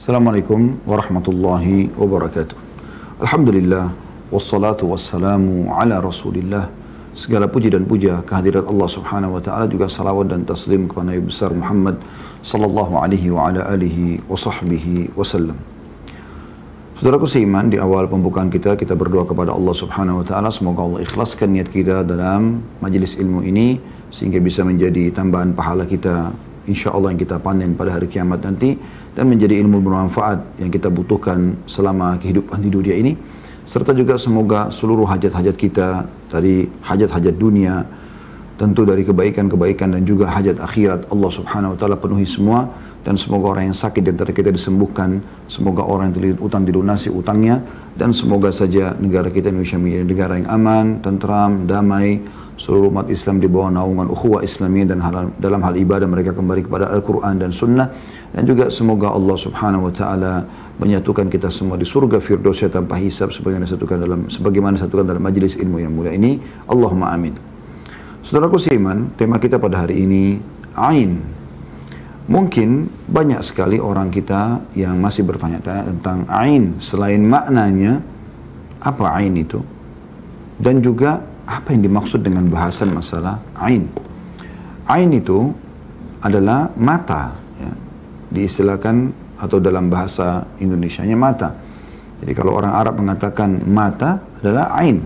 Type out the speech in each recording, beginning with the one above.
Assalamualaikum warahmatullahi wabarakatuh. Alhamdulillah, wassalatu wassalamu ala rasulillah. Segala puji dan puja kehadirat Allah subhanahu wa ta'ala, juga salawat dan taslim kepada Nabi besar Muhammad sallallahu alaihi wa ala alihi wa sahbihi wasallam. Saudaraku seiman, di awal pembukaan kita berdoa kepada Allah subhanahu wa ta'ala, semoga Allah ikhlaskan niat kita dalam majelis ilmu ini, sehingga bisa menjadi tambahan pahala kita insyaAllah yang kita panen pada hari kiamat nanti, dan menjadi ilmu bermanfaat yang kita butuhkan selama kehidupan di dunia ini. Serta juga semoga seluruh hajat-hajat kita, dari hajat-hajat dunia, tentu dari kebaikan-kebaikan dan juga hajat akhirat, Allah subhanahu wa ta'ala penuhi semua. Dan semoga orang yang sakit di antara kita disembuhkan, semoga orang yang terlilit utang dilunasi utangnya, dan semoga saja negara kita Indonesia menjadi negara yang aman, tentram, damai, seluruh umat Islam di bawah naungan ukhuwah Islamiyah, dan dalam hal ibadah mereka kembali kepada Al-Quran dan Sunnah. Dan juga semoga Allah subhanahu wa ta'ala menyatukan kita semua di surga Firdausnya tanpa hisab, sebagaimana disatukan dalam majlis ilmu yang mulia ini. Allahumma amin. Saudaraku seiman, tema kita pada hari ini Ain. Mungkin banyak sekali orang kita yang masih bertanya-tanya tentang Ain, selain maknanya apa Ain itu, dan juga apa yang dimaksud dengan bahasan masalah Ain. Ain itu adalah mata, ya, diistilahkan atau dalam bahasa Indonesianya mata. Jadi kalau orang Arab mengatakan mata adalah Ain.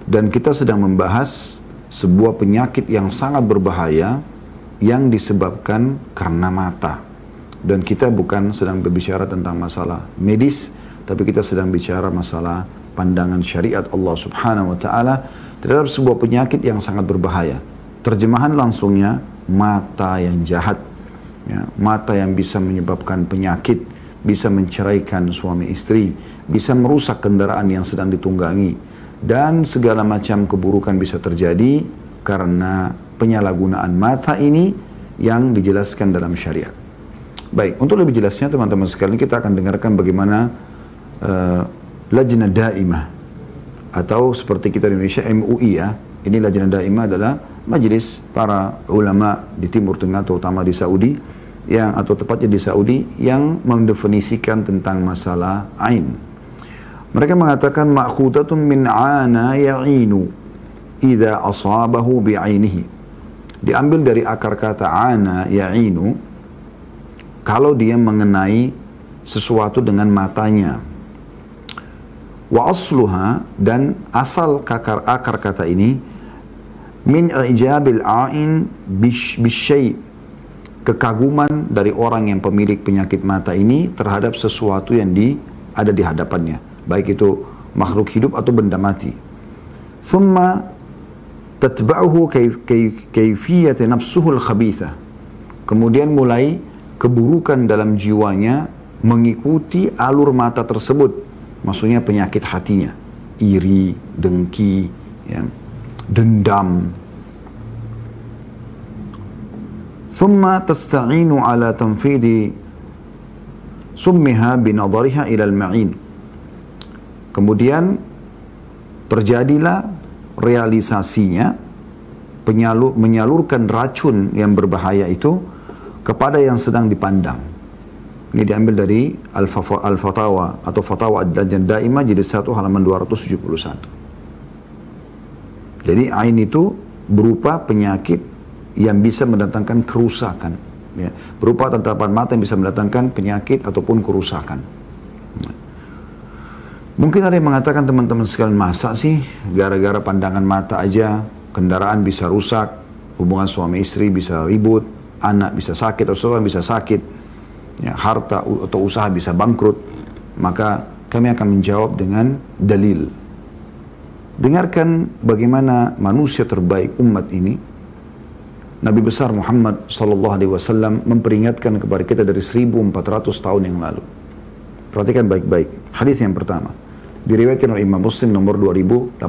Dan kita sedang membahas sebuah penyakit yang sangat berbahaya yang disebabkan karena mata. Dan kita bukan sedang berbicara tentang masalah medis, tapi kita sedang bicara masalah pandangan syariat Allah subhanahu wa ta'ala terhadap sebuah penyakit yang sangat berbahaya. Terjemahan langsungnya, mata yang jahat. Ya, mata yang bisa menyebabkan penyakit, bisa menceraikan suami istri, bisa merusak kendaraan yang sedang ditunggangi, dan segala macam keburukan bisa terjadi karena penyalahgunaan mata ini yang dijelaskan dalam syariat. Baik, untuk lebih jelasnya teman-teman sekalian, kita akan dengarkan bagaimana Lajnah Daimah, atau seperti kita di Indonesia MUI, ya. Ini Lajnah Daimah adalah majelis para ulama di Timur Tengah, terutama di Saudi, atau tepatnya di Saudi, yang mendefinisikan tentang masalah Ain. Mereka mengatakan ma'khudatun min 'ana ya'inu idza asabahu bi'ainihi. Diambil dari akar kata 'ana ya'inu, kalau dia mengenai sesuatu dengan matanya. Wa asluha, dan asal akar kata ini, min ijabil a'in bisyai', kekaguman dari orang yang pemilik penyakit mata ini terhadap sesuatu yang ada di hadapannya, baik itu makhluk hidup atau benda mati. Thumma tatba'uhu kayfiyat nafsuhul khabitha, kemudian mulai keburukan dalam jiwanya mengikuti alur mata tersebut, maksudnya penyakit hatinya, iri, dengki, ya, dendam. Thumma tasta'inu ala tanfidi summiha binadhariha ila al-ma'in. Kemudian terjadilah realisasinya, menyalurkan racun yang berbahaya itu kepada yang sedang dipandang. Ini diambil dari Al-Fatawa atau Fatawa Ad-Lajnah Daimah jilid 1 halaman 271. Jadi Ain itu berupa penyakit yang bisa mendatangkan kerusakan, ya. Berupa tatapan mata yang bisa mendatangkan penyakit ataupun kerusakan. Mungkin ada yang mengatakan, teman-teman sekalian, masa sih gara-gara pandangan mata aja kendaraan bisa rusak, hubungan suami istri bisa ribut, anak bisa sakit atau seorang bisa sakit, ya, harta atau usaha bisa bangkrut? Maka kami akan menjawab dengan dalil. Dengarkan bagaimana manusia terbaik umat ini, Nabi besar Muhammad sallallahu alaihi wasallam, memperingatkan kepada kita dari 1400 tahun yang lalu. Perhatikan baik-baik. Hadis yang pertama diriwayatkan oleh Imam Muslim nomor 2018,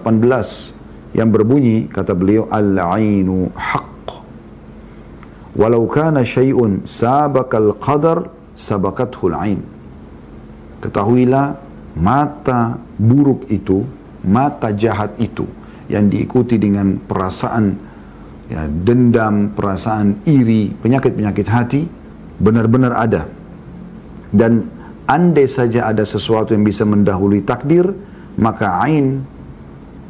yang berbunyi, kata beliau, al-ainu haqq walau kana syai'un sabaqal qadar sabaqathul ain. Ketahuilah, mata buruk itu, mata jahat itu, yang diikuti dengan perasaan, ya, dendam, perasaan iri, penyakit-penyakit hati, benar-benar ada. Dan andai saja ada sesuatu yang bisa mendahului takdir, maka ain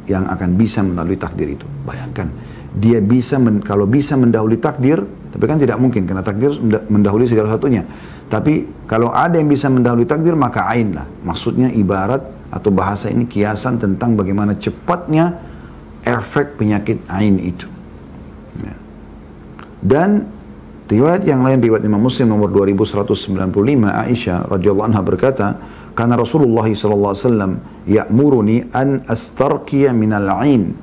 yang akan bisa melalui takdir itu. Bayangkan, dia bisa kalau bisa mendahului takdir, tapi kan tidak mungkin karena takdir mendahului segala satunya. Tapi kalau ada yang bisa mendahului takdir, maka ain lah. Maksudnya ibarat atau bahasa ini kiasan tentang bagaimana cepatnya efek penyakit ain itu. Ya. Dan riwayat yang lain, riwayat Imam Muslim nomor 2195, Aisyah radhiyallahu anha berkata, karena Rasulullah SAW ya'muruni an astarqiya minal ain.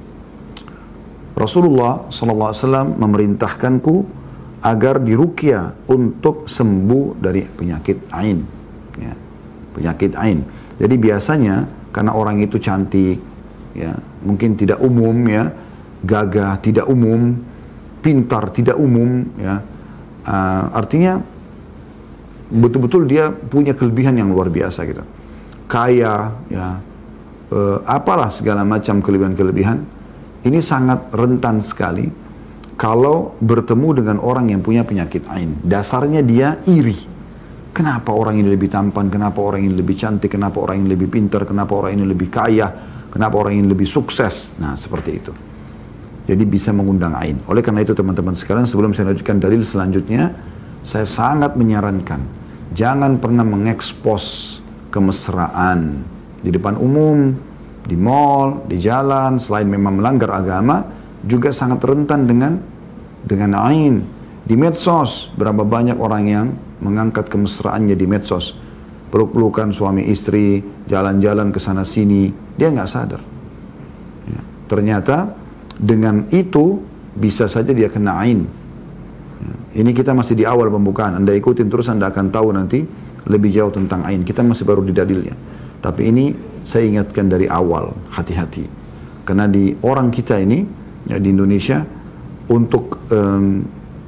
Rasulullah SAW memerintahkanku agar diruqyah untuk sembuh dari penyakit ain. Ya, penyakit ain. Jadi biasanya karena orang itu cantik, ya, mungkin tidak umum, ya, gagah tidak umum, pintar tidak umum, ya. Artinya betul-betul dia punya kelebihan yang luar biasa gitu, kaya, ya, apalah segala macam kelebihan-kelebihan. Ini sangat rentan sekali kalau bertemu dengan orang yang punya penyakit ain. Dasarnya dia iri. Kenapa orang ini lebih tampan, kenapa orang ini lebih cantik, kenapa orang ini lebih pintar, kenapa orang ini lebih kaya, kenapa orang ini lebih sukses. Nah, seperti itu. Jadi bisa mengundang ain. Oleh karena itu teman-teman sekalian, sebelum saya lanjutkan dalil selanjutnya, saya sangat menyarankan, jangan pernah mengekspos kemesraan di depan umum, di mall, di jalan. Selain memang melanggar agama, juga sangat rentan dengan ain. Di medsos, berapa banyak orang yang mengangkat kemesraannya di medsos, peluk-pelukan suami istri, jalan-jalan ke sana sini, dia nggak sadar. Ya. Ternyata dengan itu bisa saja dia kena ain. Ya. Ini kita masih di awal pembukaan. Anda ikutin terus, Anda akan tahu nanti lebih jauh tentang ain. Kita masih baru di dalilnya. Tapi ini saya ingatkan dari awal, hati-hati. Karena di orang kita ini, ya, di Indonesia, untuk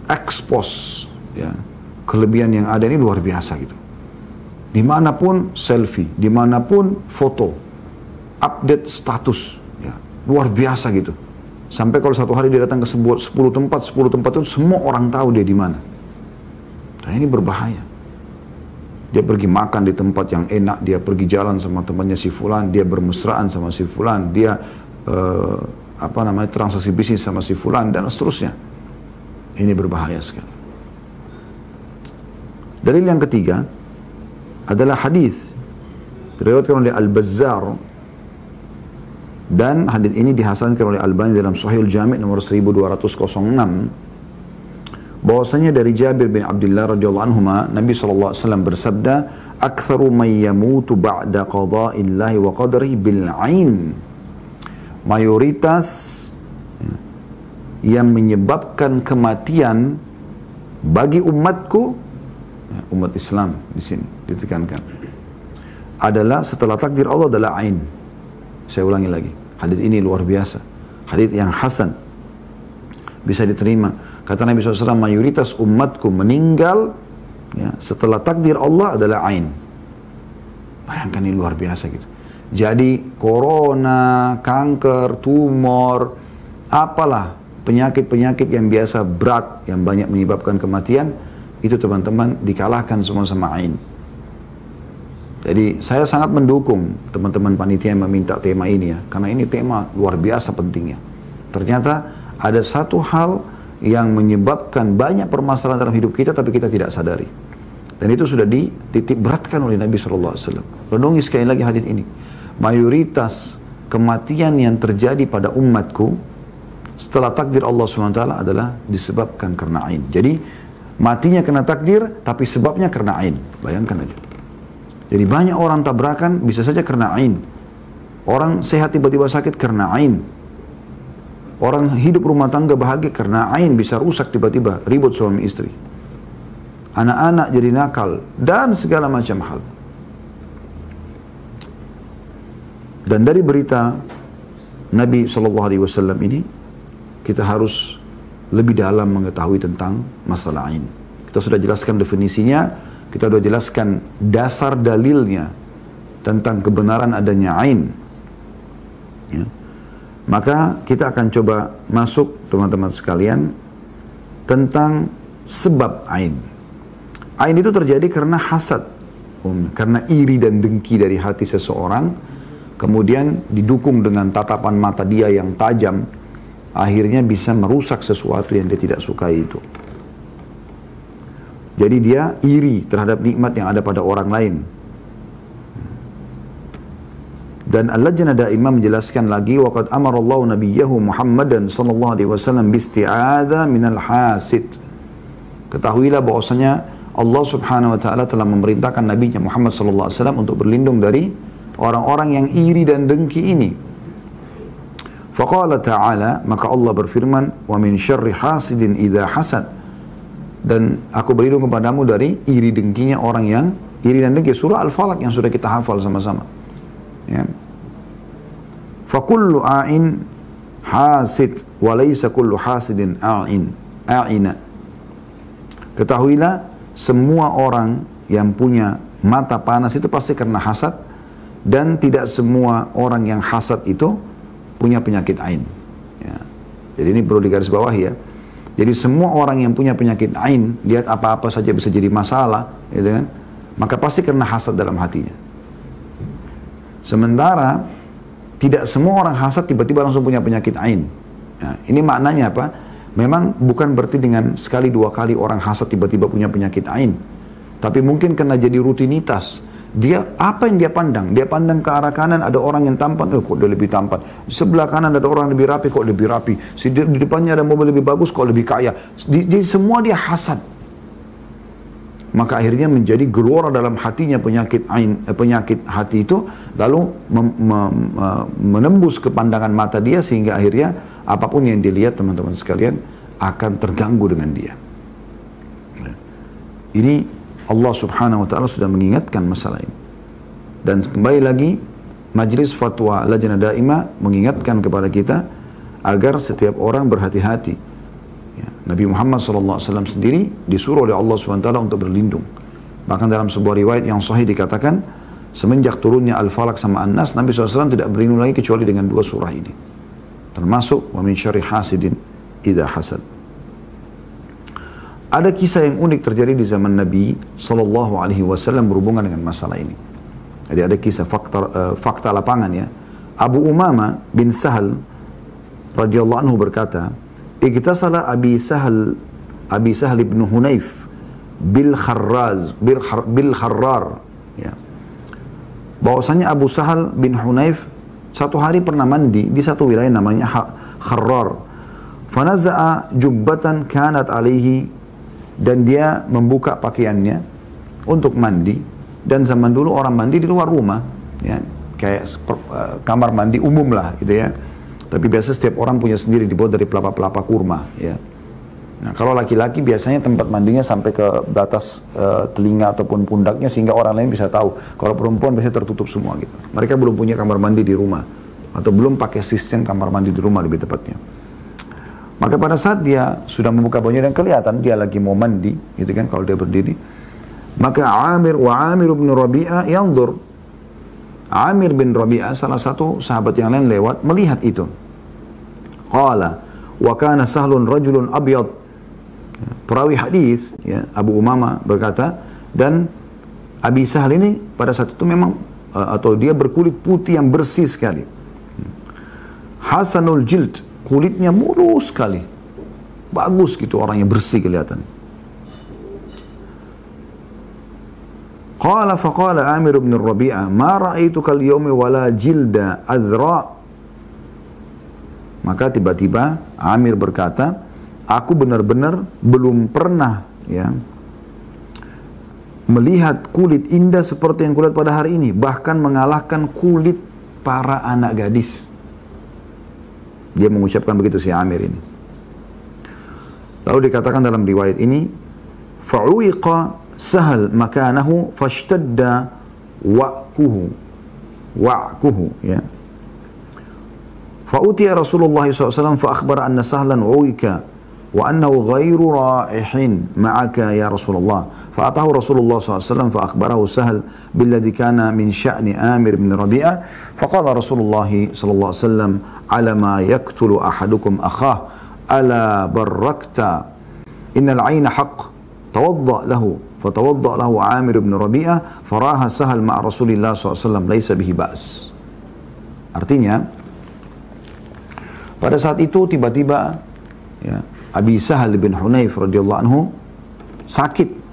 expose, ya, kelebihan yang ada ini luar biasa gitu. Dimanapun selfie, dimanapun foto, update status, ya, luar biasa gitu. Sampai kalau satu hari dia datang ke 10 tempat itu semua orang tahu dia di mana. Nah, ini berbahaya. Dia pergi makan di tempat yang enak, dia pergi jalan sama temannya si fulan, dia bermesraan sama si fulan, dia transaksi bisnis sama si fulan, dan seterusnya. Ini berbahaya sekali. Dalil yang ketiga adalah hadis diriwayatkan oleh Al-Bazzar, dan hadis ini dihasankan oleh Albani dalam Sahih Al-Jami' nomor 1206, bahwasanya dari Jabir bin Abdullah radhiyallahu anhuma, Nabi SAW bersabda, "Aktsaru man yamutu ba'da qada'illahi wa qadrihi bil 'ain." Mayoritas yang menyebabkan kematian bagi umatku, umat Islam di sini ditekankan, adalah setelah takdir Allah adalah ain. Saya ulangi lagi, hadis ini luar biasa, hadis yang hasan, bisa diterima. Kata Nabi SAW, mayoritas umatku meninggal, ya, setelah takdir Allah adalah ain. Bayangkan, ini luar biasa gitu. Jadi corona, kanker, tumor, apalah penyakit-penyakit yang biasa berat, yang banyak menyebabkan kematian, itu teman-teman dikalahkan semua sama ain. Jadi saya sangat mendukung teman-teman panitia yang meminta tema ini, ya, karena ini tema luar biasa pentingnya. Ternyata ada satu hal yang menyebabkan banyak permasalahan dalam hidup kita, tapi kita tidak sadari. Dan itu sudah dititik beratkan oleh Nabi SAW. Renungi sekali lagi hadis ini. Mayoritas kematian yang terjadi pada umatku setelah takdir Allah SWT adalah disebabkan karena ain. Jadi matinya kena takdir, tapi sebabnya karena ain. Bayangkan aja. Jadi banyak orang tabrakan bisa saja karena ain. Orang sehat tiba-tiba sakit karena ain. Orang hidup rumah tangga bahagia karena ain, bisa rusak tiba-tiba, ribut suami istri. Anak-anak jadi nakal, dan segala macam hal. Dan dari berita Nabi SAW ini, kita harus lebih dalam mengetahui tentang masalah ain. Kita sudah jelaskan definisinya, kita sudah jelaskan dasar dalilnya tentang kebenaran adanya ain. Ya. Maka kita akan coba masuk, teman-teman sekalian, tentang sebab ain. Ain itu terjadi karena hasad. Karena iri dan dengki dari hati seseorang, kemudian didukung dengan tatapan mata dia yang tajam, akhirnya bisa merusak sesuatu yang dia tidak sukai itu. Jadi dia iri terhadap nikmat yang ada pada orang lain. Dan Al-Lajnah Daimah menjelaskan lagi, waqad amara Allah nabiyahu Muhammadan sallallahu alaihi wasallam bisti'adza minal hasid. Ketahuilah bahwasanya Allah Subhanahu wa taala telah memerintahkan nabinya Muhammad sallallahu alaihi wasallam untuk berlindung dari orang-orang yang iri dan dengki ini. Faqala ta'ala, maka Allah berfirman, wa min syarri hasidin idza hasad. Dan aku berlindung kepadamu dari iri dengkinya orang yang iri dan dengki. Surah Al-Falaq yang sudah kita hafal sama-sama. Ya. Fakullu a'in hasid wa laysa kullu hasidin a'ina. Ketahuilah, semua orang yang punya mata panas itu pasti karena hasad, dan tidak semua orang yang hasad itu punya penyakit ain. Ya. Jadi ini perlu digarisbawahi ya. Jadi semua orang yang punya penyakit ain, lihat apa-apa saja bisa jadi masalah, gitu kan? Maka pasti karena hasad dalam hatinya. Sementara tidak semua orang hasad tiba-tiba langsung punya penyakit ain. Nah, ini maknanya apa? Memang bukan berarti dengan sekali dua kali orang hasad tiba-tiba punya penyakit ain. Tapi mungkin karena jadi rutinitas. Dia, apa yang dia pandang? Dia pandang ke arah kanan ada orang yang tampan, kok dia lebih tampan. Di sebelah kanan ada orang lebih rapi, kok lebih rapi. Di depannya ada mobil lebih bagus, kok lebih kaya. Jadi semua dia hasad. Maka akhirnya menjadi gelora dalam hatinya penyakit penyakit hati itu, lalu menembus ke pandangan mata dia, sehingga akhirnya apapun yang dilihat teman-teman sekalian akan terganggu dengan dia. Ini Allah Subhanahu wa taala sudah mengingatkan masalah ini. Dan kembali lagi, Majelis Fatwa Lajnah Daimah mengingatkan kepada kita agar setiap orang berhati-hati. Ya, Nabi Muhammad SAW sendiri disuruh oleh Allah Subhanahu wa taala untuk berlindung. Bahkan dalam sebuah riwayat yang sahih dikatakan, semenjak turunnya Al-Falaq sama An-Nas, Nabi SAW tidak berlindung lagi kecuali dengan dua surah ini. Termasuk wa min syarri hasidin idza hasad. Ada kisah yang unik terjadi di zaman Nabi Sallallahu Alaihi Wasallam berhubungan dengan masalah ini. Jadi ada kisah fakta lapangan ya. Abu Umamah bin Sahal radhiyallahu anhu berkata, "Igtasala Abi Sahal ibn Hunayf bil Kharrar." Ya. Bahwasanya Abu Sahal bin Hunayf satu hari pernah mandi di satu wilayah namanya Kharrar. Fanaza'a jubbatan kanat alaihi, dan dia membuka pakaiannya untuk mandi. Dan zaman dulu orang mandi di luar rumah ya, kayak kamar mandi umum lah gitu ya, tapi biasa setiap orang punya sendiri, dibuat dari pelapa-pelapa kurma ya. Nah, kalau laki-laki biasanya tempat mandinya sampai ke batas telinga ataupun pundaknya, sehingga orang lain bisa tahu. Kalau perempuan biasanya tertutup semua gitu. Mereka belum punya kamar mandi di rumah, atau belum pakai sistem kamar mandi di rumah lebih tepatnya. Maka pada saat dia sudah membuka bajunya dan kelihatan dia lagi mau mandi, gitu kan, kalau dia berdiri, maka Amir bin Rabi'ah yanzur. Amir bin Rabi'ah, salah satu sahabat yang lain lewat, melihat itu. Qala wa kana Sahlun rajulun abyad. Perawi hadis ya, Abu Umamah berkata, dan Abi Sahal ini pada saat itu memang atau dia berkulit putih yang bersih sekali. Hasanul jild, kulitnya mulus sekali, bagus gitu, orangnya bersih kelihatan. Qala faqala Amir bin Rabi'ah, ma ra'aituka al-yawmi wala jilda adra. Maka tiba-tiba Amir berkata, aku benar-benar belum pernah ya melihat kulit indah seperti yang kulihat pada hari ini, bahkan mengalahkan kulit para anak gadis. Dia mengucapkan begitu si Amir ini. Lalu dikatakan dalam riwayat ini, fa'uiqa Sahal makanahu fashtadda wa'kuhu ya. Fa'utiya Rasulullah SAW fa'akhbara anna Sahlan uwika wa annahu ghairu ra'ihin ma'aka ya Rasulullah. Fa'atahu Rasulullah SAW fa'akhbarahu Sahal billadhi kana min sya'ni Amir bin Rabi'ah. Faqala Rasulullah SAW, ala ma yaktulu ahadukum akhah ala barrakta innal ayna haqq tawadda lahu fatawadda lahu Amir bin Rabi'ah faraha Sahal ma'a Rasulillah SAW laisa bihi ba's. Artinya pada saat itu tiba-tiba ya, Abi Sahal bin Hunayf radhiyallahu anhu sakit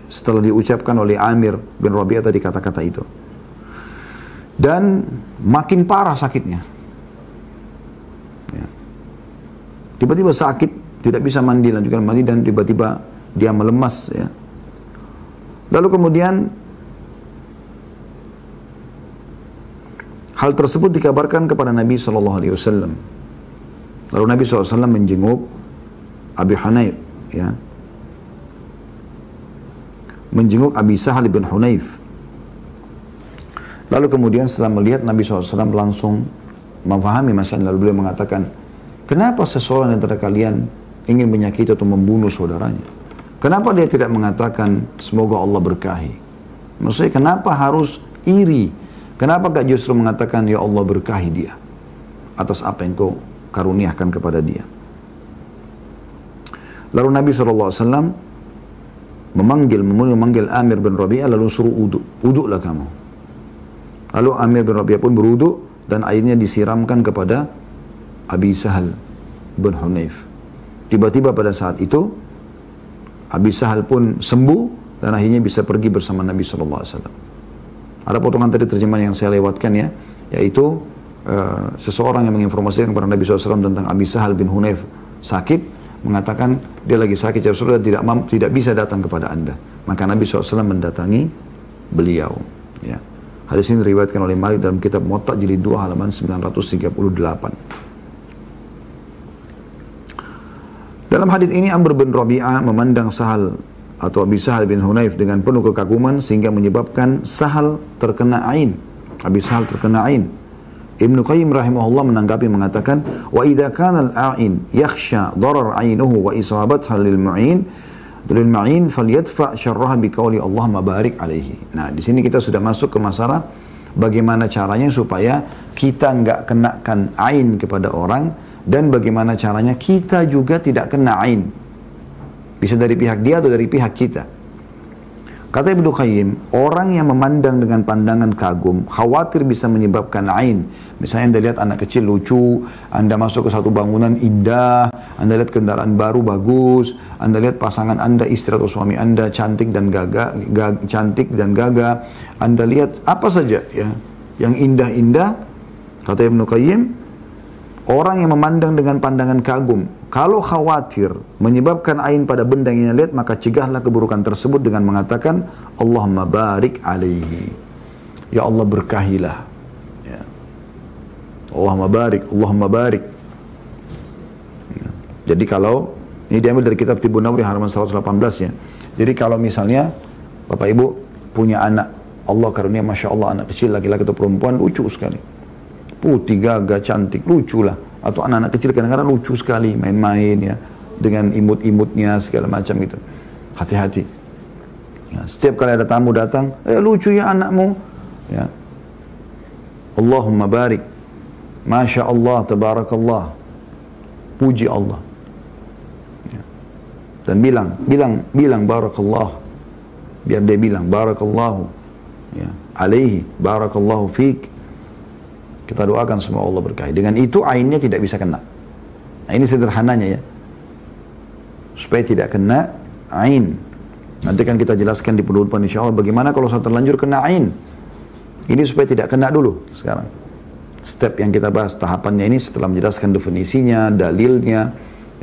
setelah diucapkan oleh Amir bin Rabi'ah tadi kata-kata itu. Dan makin parah sakitnya. Ya. Tiba-tiba sakit, tidak bisa mandi, lanjutkan mandi, dan tiba-tiba dia melemas. Ya. Lalu kemudian hal tersebut dikabarkan kepada Nabi SAW. Lalu Nabi SAW menjenguk Abi Hunayf, ya, menjenguk Abi Sahal bin Hunayf. Lalu kemudian setelah melihat, Nabi SAW langsung memahami masalah. Lalu beliau mengatakan, kenapa seseorang antara kalian ingin menyakiti atau membunuh saudaranya? Kenapa dia tidak mengatakan, semoga Allah berkahi? Maksudnya, kenapa harus iri? Kenapa gak justru mengatakan, ya Allah berkahi dia atas apa yang kau karuniakan kepada dia? Lalu Nabi SAW memanggil Amir bin Rabi'ah, lalu suruh uduklah kamu. Lalu Amir bin Rabi'ah pun berwudu dan airnya disiramkan kepada Abi Sahal bin Hunayf. Tiba-tiba pada saat itu Abi Sahal pun sembuh dan akhirnya bisa pergi bersama Nabi SAW. Ada potongan tadi terjemahan yang saya lewatkan, ya, yaitu seseorang yang menginformasikan kepada Nabi SAW tentang Abi Sahal bin Hunayf sakit, mengatakan dia lagi sakit, ya Rasulullah, tidak bisa datang kepada anda. Maka Nabi SAW mendatangi beliau. Ya. Hadis ini diriwayatkan oleh Malik dalam kitab Muwatta jilid 2 halaman 938. Dalam hadis ini Amr bin Rabi'ah memandang Sahal atau Abi Sahal bin Hunayf dengan penuh kekaguman sehingga menyebabkan Sahal terkena ain. Abi Sahal terkena ain. Ibnu Qayyim rahimahullah menanggapi mengatakan, wa idza kana al-a'in yakhsha darar 'ainuhu wa isabatha lil ma'in falyadfa syarraha biqauli Allahumma barik alaihi. Nah, di sini kita sudah masuk ke masalah bagaimana caranya supaya kita enggak kenakan ain kepada orang, dan bagaimana caranya kita juga tidak kena ain. Bisa dari pihak dia atau dari pihak kita. Kata Ibnu Qayyim, orang yang memandang dengan pandangan kagum, khawatir bisa menyebabkan ain. Misalnya Anda lihat anak kecil lucu, Anda masuk ke satu bangunan indah, Anda lihat kendaraan baru bagus, Anda lihat pasangan Anda, istri atau suami Anda cantik dan gagah, Anda lihat apa saja ya yang indah-indah. Kata Ibnu Qayyim, orang yang memandang dengan pandangan kagum, kalau khawatir menyebabkan ain pada benda yang lihat, maka cegahlah keburukan tersebut dengan mengatakan Allahumma barik alaihi. Ya Allah berkahilah. Ya. Allahumma barik. Ya. Jadi kalau, ini diambil dari kitab Tibbun Nabawi halaman 118 ya. Jadi kalau misalnya Bapak Ibu punya anak, Allah karunia Masya Allah anak kecil, laki-laki atau perempuan, lucu sekali. Putih, gagah, cantik, lucu lah. Atau anak-anak kecil kadang-kadang lucu sekali, main-main ya, dengan imut-imutnya segala macam gitu. Hati-hati. Ya, setiap kali ada tamu datang, lucu ya anakmu. Ya. Allahumma barik. Masya Allah, tabarakallah. Puji Allah. Ya. Dan bilang barakallah. Biar dia bilang barakallahu. Ya. Alaihi, barakallahu fiqh. Kita doakan semua Allah berkahi. Dengan itu ainnya tidak bisa kena. Nah, ini sederhananya ya. Supaya tidak kena ain. Nanti kan kita jelaskan di penutupan insya Allah bagaimana kalau sudah terlanjur kena ain. Ini supaya tidak kena dulu sekarang. Step yang kita bahas, tahapannya ini setelah menjelaskan definisinya, dalilnya,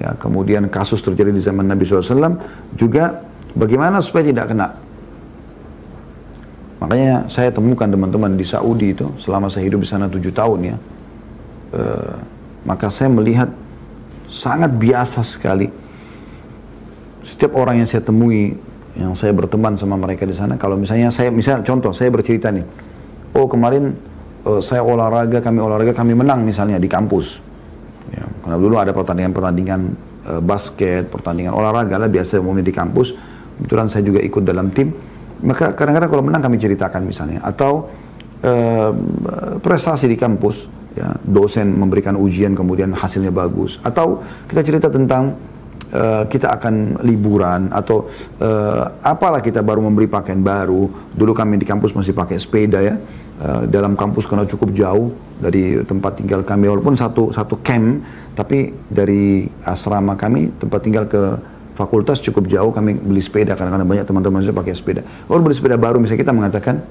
ya, kemudian kasus terjadi di zaman Nabi SAW, juga bagaimana supaya tidak kena. Makanya saya temukan teman-teman di Saudi itu, selama saya hidup di sana 7 tahun ya, maka saya melihat sangat biasa sekali. Setiap orang yang saya temui, yang saya berteman sama mereka di sana, kalau misalnya contoh, saya bercerita nih, oh kemarin kami olahraga, kami menang misalnya di kampus. Ya, karena dulu ada pertandingan basket, pertandingan olahraga lah biasa umumnya di kampus. Kebetulan saya juga ikut dalam tim. Maka kadang-kadang kalau menang kami ceritakan misalnya, atau prestasi di kampus, ya, dosen memberikan ujian kemudian hasilnya bagus, atau kita cerita tentang kita akan liburan atau apalah kita baru membeli pakaian baru. Dulu kami di kampus masih pakai sepeda ya. Dalam kampus karena cukup jauh dari tempat tinggal kami, walaupun satu camp, tapi dari asrama kami tempat tinggal ke fakultas cukup jauh, kami beli sepeda karena banyak teman-teman saya pakai sepeda. Kalau beli sepeda baru misalnya kita mengatakan,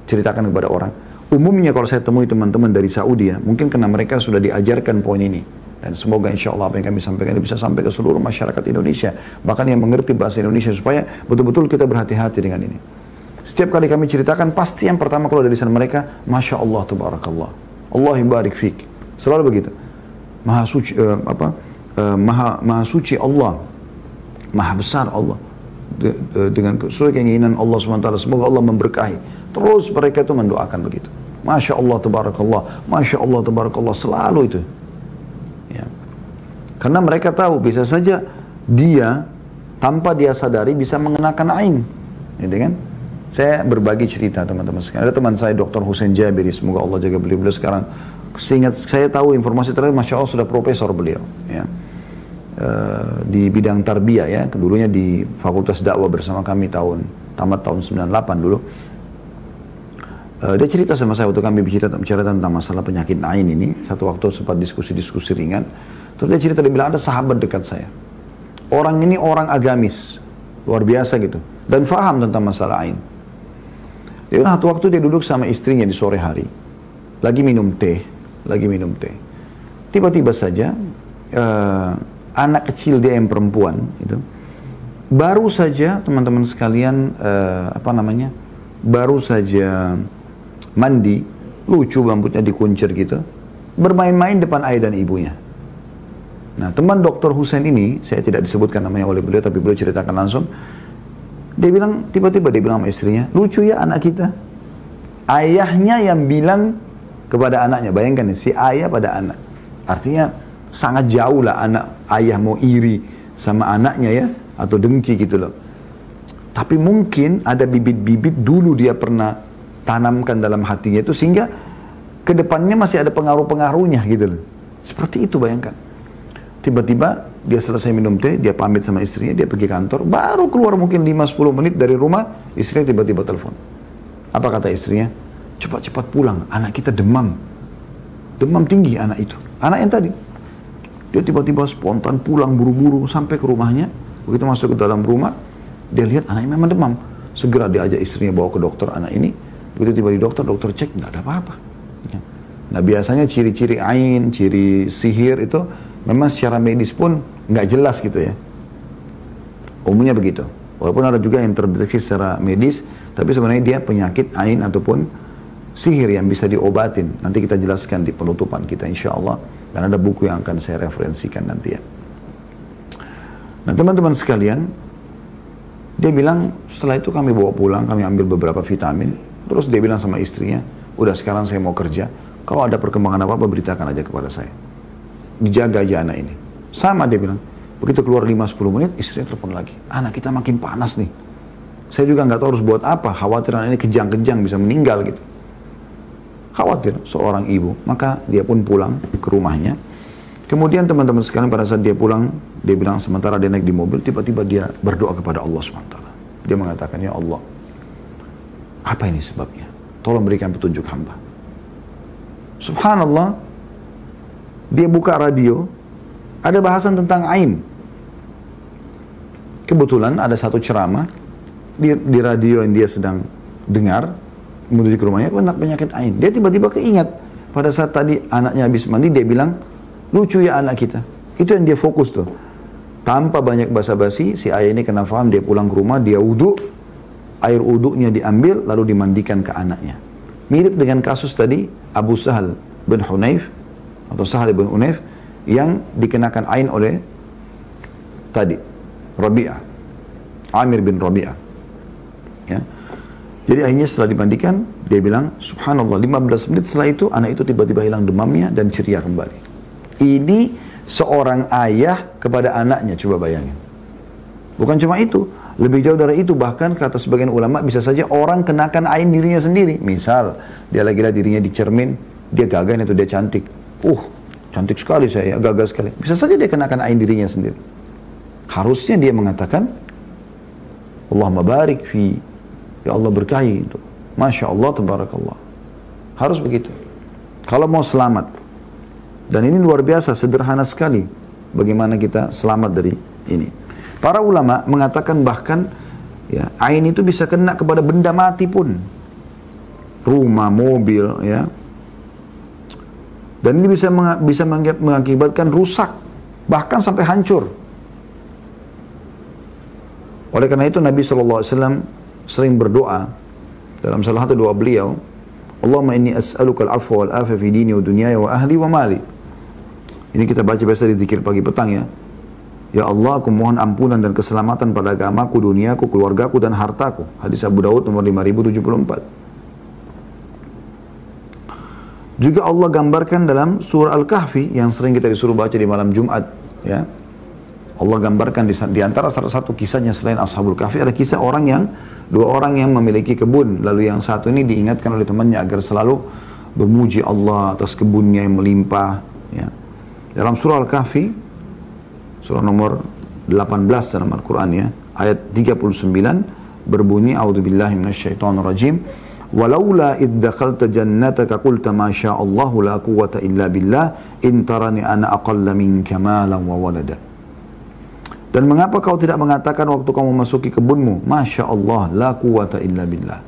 ceritakan kepada orang. Umumnya kalau saya temui teman-teman dari Saudi ya, mungkin karena mereka sudah diajarkan poin ini. Dan semoga insya Allah apa yang kami sampaikan bisa sampai ke seluruh masyarakat Indonesia. Bahkan yang mengerti bahasa Indonesia supaya betul-betul kita berhati-hati dengan ini. Setiap kali kami ceritakan, pasti yang pertama keluar dari lisan mereka, Masya Allah, Tabarakallah. Allah barik fiqh. Selalu begitu. Maha suci, maha suci Allah. Maha besar Allah. Dengan sesuai keinginan Allah SWT. Semoga Allah memberkahi. Terus mereka itu mendoakan begitu. Masya Allah, Tabarakallah. Masya Allah, Tabarakallah. Selalu itu. Karena mereka tahu bisa saja dia tanpa dia sadari bisa mengenakan ain, gitu kan? Saya berbagi cerita teman-teman sekalian. Ada teman saya Dr. Hussein Jabiri, semoga Allah jaga beliau sekarang. Seingat saya tahu informasi terakhir, masya Allah sudah profesor beliau, ya. Di bidang tarbiyah ya, dulunya di Fakultas Dakwah bersama kami tamat tahun 98 dulu. Dia cerita sama saya waktu kami bicara tentang masalah penyakit ain ini. Satu waktu sempat diskusi-diskusi ringan. Terus dia cerita, dia bilang ada sahabat dekat saya. Orang ini orang agamis, luar biasa gitu. Dan faham tentang masalah ain. Dia bilang satu waktu dia duduk sama istrinya di sore hari. Lagi minum teh. Tiba-tiba saja, anak kecil dia yang perempuan, gitu. Baru saja teman-teman sekalian, baru saja mandi, lucu rambutnya dikuncir gitu. Bermain-main depan ayah dan ibunya. Nah, teman Dr. Hussein ini, saya tidak disebutkan namanya oleh beliau, tapi beliau ceritakan langsung. Dia bilang, tiba-tiba dia bilang sama istrinya, lucu ya anak kita. Ayahnya yang bilang kepada anaknya, bayangkan ya, si ayah pada anak. Artinya sangat jauh lah ayah mau iri sama anaknya ya, atau dengki gitu loh. Tapi mungkin ada bibit-bibit dulu dia pernah tanamkan dalam hatinya itu, sehingga kedepannya masih ada pengaruh-pengaruhnya gitu loh. Seperti itu bayangkan. Tiba-tiba dia selesai minum teh, dia pamit sama istrinya, dia pergi kantor, baru keluar mungkin 5-10 menit dari rumah, istrinya tiba-tiba telepon. Apa kata istrinya? Cepat-cepat pulang, anak kita demam. Demam tinggi anak itu. Anak yang tadi. Dia tiba-tiba spontan pulang buru-buru sampai ke rumahnya. Begitu masuk ke dalam rumah, dia lihat anaknya memang demam. Segera dia ajak istrinya bawa ke dokter anak ini. Begitu tiba di dokter cek, nggak ada apa-apa. Nah biasanya ciri-ciri ain, ciri sihir itu memang secara medis pun nggak jelas gitu ya. Umumnya begitu. Walaupun ada juga yang terdeteksi secara medis, tapi sebenarnya dia penyakit ain ataupun sihir yang bisa diobatin. Nanti kita jelaskan di penutupan kita insya Allah. Dan ada buku yang akan saya referensikan nanti ya. Nah teman-teman sekalian, dia bilang setelah itu kami bawa pulang, kami ambil beberapa vitamin. Terus dia bilang sama istrinya, udah sekarang saya mau kerja. Kalau ada perkembangan apa-apa beritakan aja kepada saya. Dijaga aja anak ini. Sama dia bilang. Begitu keluar 5-10 menit, istrinya telepon lagi. Anak kita makin panas nih. Saya juga nggak tahu harus buat apa. Khawatir anak ini kejang-kejang bisa meninggal gitu. Khawatir seorang ibu. Maka dia pun pulang ke rumahnya. Kemudian teman-teman sekalian pada saat dia pulang, dia bilang sementara dia naik di mobil, tiba-tiba dia berdoa kepada Allah SWT. Dia mengatakan, ya Allah, apa ini sebabnya? Tolong berikan petunjuk hamba. Subhanallah, dia buka radio, ada bahasan tentang ain. Kebetulan ada satu ceramah di radio yang dia sedang dengar, menuju ke rumahnya, penyakit ain. Dia tiba-tiba keingat, pada saat tadi anaknya habis mandi, dia bilang, lucu ya anak kita. Itu yang dia fokus tuh. Tanpa banyak basa-basi, si ayah ini kena paham, dia pulang ke rumah, dia wudhu, air wudhunya diambil, lalu dimandikan ke anaknya. Mirip dengan kasus tadi, Abu Sahal bin Hunayf, atau Sahal bin Hunayf, yang dikenakan ain oleh tadi, Rabi'ah, Amir bin Rabi'ah. Ya. Jadi akhirnya setelah dimandikan, dia bilang, subhanallah, 15 menit setelah itu, anak itu tiba-tiba hilang demamnya dan ceria kembali. Ini seorang ayah kepada anaknya, coba bayangin. Bukan cuma itu, lebih jauh dari itu, bahkan kata sebagian ulama, bisa saja orang kenakan ain dirinya sendiri. Misal, dia lagi lihat dirinya di cermin, dia gagah itu, dia cantik. Cantik sekali saya, gagah sekali. Bisa saja dia kenakan ain dirinya sendiri. Harusnya dia mengatakan, Allahumma barik fi, ya Allah berkahi itu. Masya Allah, tabarakallah. Harus begitu. Kalau mau selamat. Dan ini luar biasa, sederhana sekali. Bagaimana kita selamat dari ini. Para ulama mengatakan bahkan, ya, ain itu bisa kena kepada benda mati pun. Rumah, mobil, ya. Dan ini bisa mengakibatkan rusak. Bahkan sampai hancur. Oleh karena itu Nabi SAW sering berdoa dalam salah satu doa beliau, Allahumma inni as'aluka al-afwa wal-afwa fi dini wa dunyaya wa ahli wa mali. Ini kita baca biasa di zikir pagi petang ya. Ya Allah, aku mohon ampunan dan keselamatan pada agamaku, duniaku, keluargaku dan hartaku. Hadis Abu Daud nomor 5074. Juga Allah gambarkan dalam surah Al-Kahfi yang sering kita disuruh baca di malam Jumat, ya. Allah gambarkan di antara salah satu kisahnya selain Ashabul Kahfi ada kisah dua orang yang memiliki kebun, lalu yang satu ini diingatkan oleh temannya agar selalu memuji Allah atas kebunnya yang melimpah, ya. Dalam surah Al-Kahfi surah nomor 18 dalam Al-Quran, ya, ayat 39 berbunyi a'udzubillahi minasyaitonirrajim walaula id dakhalta jannataka qulta ma sya'allahu la quwwata illa billah in tarani ana aqalla minka malan wa walada. Dan mengapa kau tidak mengatakan waktu kamu masuki kebunmu, Masya Allah, la quwata illa billah.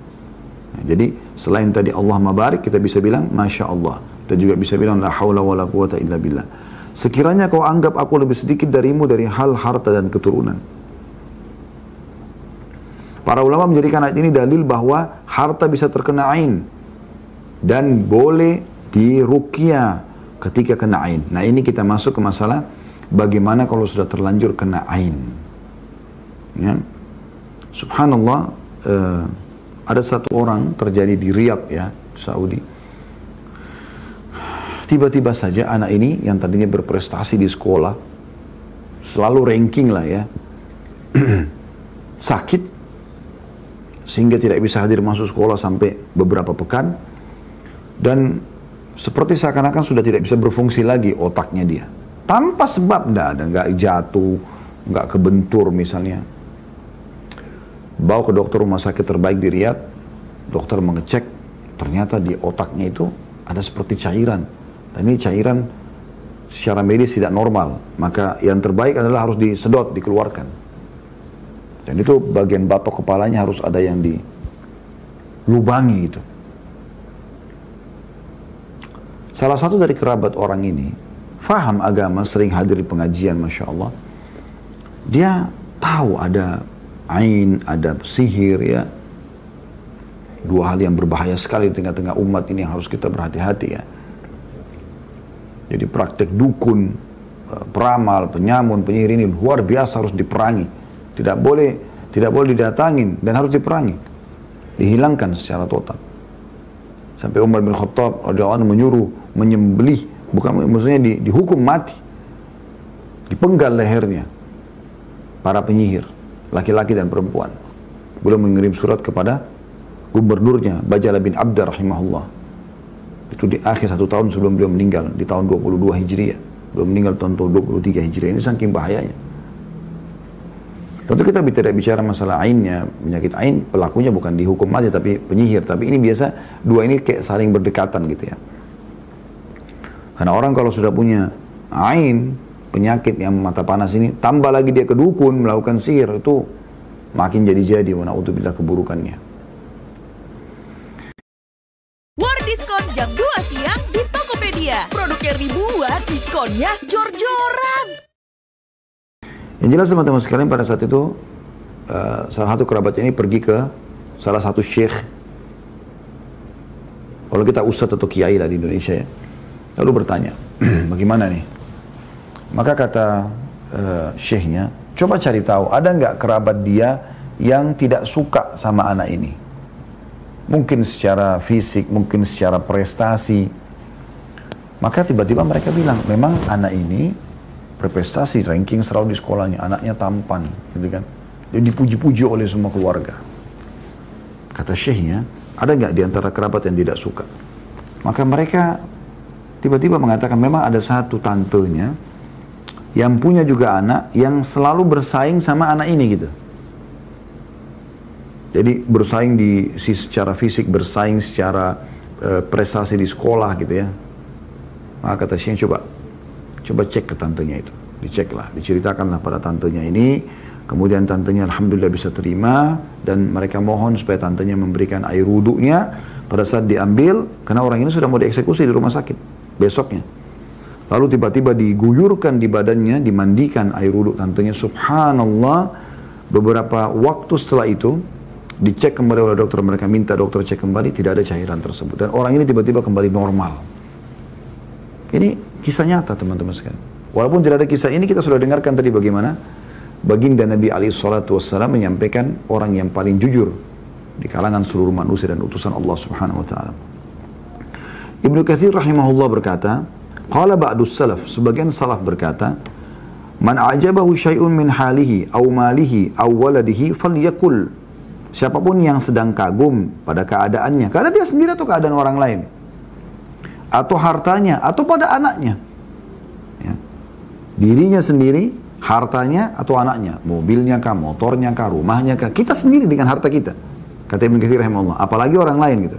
Nah, jadi selain tadi Allah mabarik, kita bisa bilang Masya Allah. Kita juga bisa bilang la hawla wa la quwata illa billah. Sekiranya kau anggap aku lebih sedikit darimu dari hal harta dan keturunan. Para ulama menjadikan ayat ini dalil bahwa harta bisa terkena ain. Dan boleh diruqyah ketika kena ain. Nah ini kita masuk ke masalah bagaimana kalau sudah terlanjur kena ain. Ya. Subhanallah, ada satu orang terjadi di Riyadh, ya, Saudi. Tiba-tiba saja anak ini yang tadinya berprestasi di sekolah, selalu ranking lah ya, sakit, sehingga tidak bisa hadir masuk sekolah sampai beberapa pekan. Dan seperti seakan-akan sudah tidak bisa berfungsi lagi otaknya dia. Tanpa sebab, nggak jatuh, nggak kebentur misalnya. Bawa ke dokter rumah sakit terbaik di Riyadh, dokter mengecek, ternyata di otaknya itu ada seperti cairan. Dan ini cairan secara medis tidak normal, maka yang terbaik adalah harus disedot, dikeluarkan. Dan itu bagian batok kepalanya harus ada yang dilubangi gitu. Salah satu dari kerabat orang ini faham agama, sering hadir di pengajian, Masya Allah. Dia tahu ada ain, ada sihir, ya. Dua hal yang berbahaya sekali di tengah-tengah umat ini yang harus kita berhati-hati, ya. Jadi praktek dukun, peramal, penyamun, penyihir ini luar biasa, harus diperangi. Tidak boleh didatangin dan harus diperangi. Dihilangkan secara total. Sampai Umar bin Khattab radhiyallahu anhu menyuruh menyembelih, bukan maksudnya dihukum mati, dipenggal lehernya para penyihir, laki-laki dan perempuan. Beliau mengirim surat kepada gubernurnya Bajala bin Abda rahimahullah. Itu di akhir 1 tahun sebelum beliau meninggal, di tahun 22 Hijriah. Beliau meninggal tahun 23 Hijriah. Ini saking bahayanya. Tentu kita tidak bicara masalah ainnya, penyakit ain, pelakunya bukan dihukum mati tapi penyihir. Tapi ini biasa dua ini kayak saling berdekatan gitu ya. Karena orang kalau sudah punya ain, penyakit yang mata panas ini, tambah lagi dia ke dukun melakukan sihir, itu makin jadi-jadi, wa na'udzubillah keburukannya. War diskon jam 2 siang di Tokopedia. Produknya ribuan, diskonnya jor-joran. Yang jelas teman-teman sekalian, pada saat itu salah satu kerabat ini pergi ke salah satu syekh. Kalau kita ustadz atau kiai lah di Indonesia ya. Lalu bertanya, bagaimana nih? Maka kata syekhnya, coba cari tahu ada nggak kerabat dia yang tidak suka sama anak ini. Mungkin secara fisik, mungkin secara prestasi. Maka tiba-tiba mereka bilang, memang anak ini berprestasi, ranking selalu di sekolahnya, anaknya tampan, gitu kan. Dia dipuji-puji oleh semua keluarga. Kata syekhnya, ada nggak di antara kerabat yang tidak suka? Maka mereka tiba-tiba mengatakan, memang ada satu tantenya yang punya juga anak, yang selalu bersaing sama anak ini gitu. Jadi bersaing secara fisik, bersaing secara prestasi di sekolah gitu ya. Maka kata Syekh, coba cek ke tantenya itu. Diceklah, diceritakanlah pada tantenya ini. Kemudian tantenya alhamdulillah bisa terima. Dan mereka mohon supaya tantenya memberikan air wuduknya pada saat diambil. Karena orang ini sudah mau dieksekusi di rumah sakit besoknya. Lalu tiba-tiba diguyurkan di badannya, dimandikan air wuduk tantenya. Subhanallah, beberapa waktu setelah itu, dicek kembali oleh dokter. Mereka minta dokter cek kembali, tidak ada cairan tersebut. Dan orang ini tiba-tiba kembali normal. Ini kisah nyata teman-teman sekalian. Walaupun tidak ada kisah ini, kita sudah dengarkan tadi bagaimana baginda Nabi SAW menyampaikan orang yang paling jujur di kalangan seluruh manusia dan utusan Allah Subhanahu Wa Taala. Ibnu Katsir rahimahullah berkata, qala ba'dus salaf, sebagian salaf berkata, man a'jabahu syai'un min halihi aw malihi aw waladihi falyakul. Siapapun yang sedang kagum pada keadaannya, karena dia sendiri atau keadaan orang lain, atau hartanya, atau pada anaknya, ya. Dirinya sendiri, hartanya atau anaknya, mobilnya kah, motornya kah, rumahnya kah, kita sendiri dengan harta kita, kata Ibnu Katsir rahimahullah, apalagi orang lain gitu.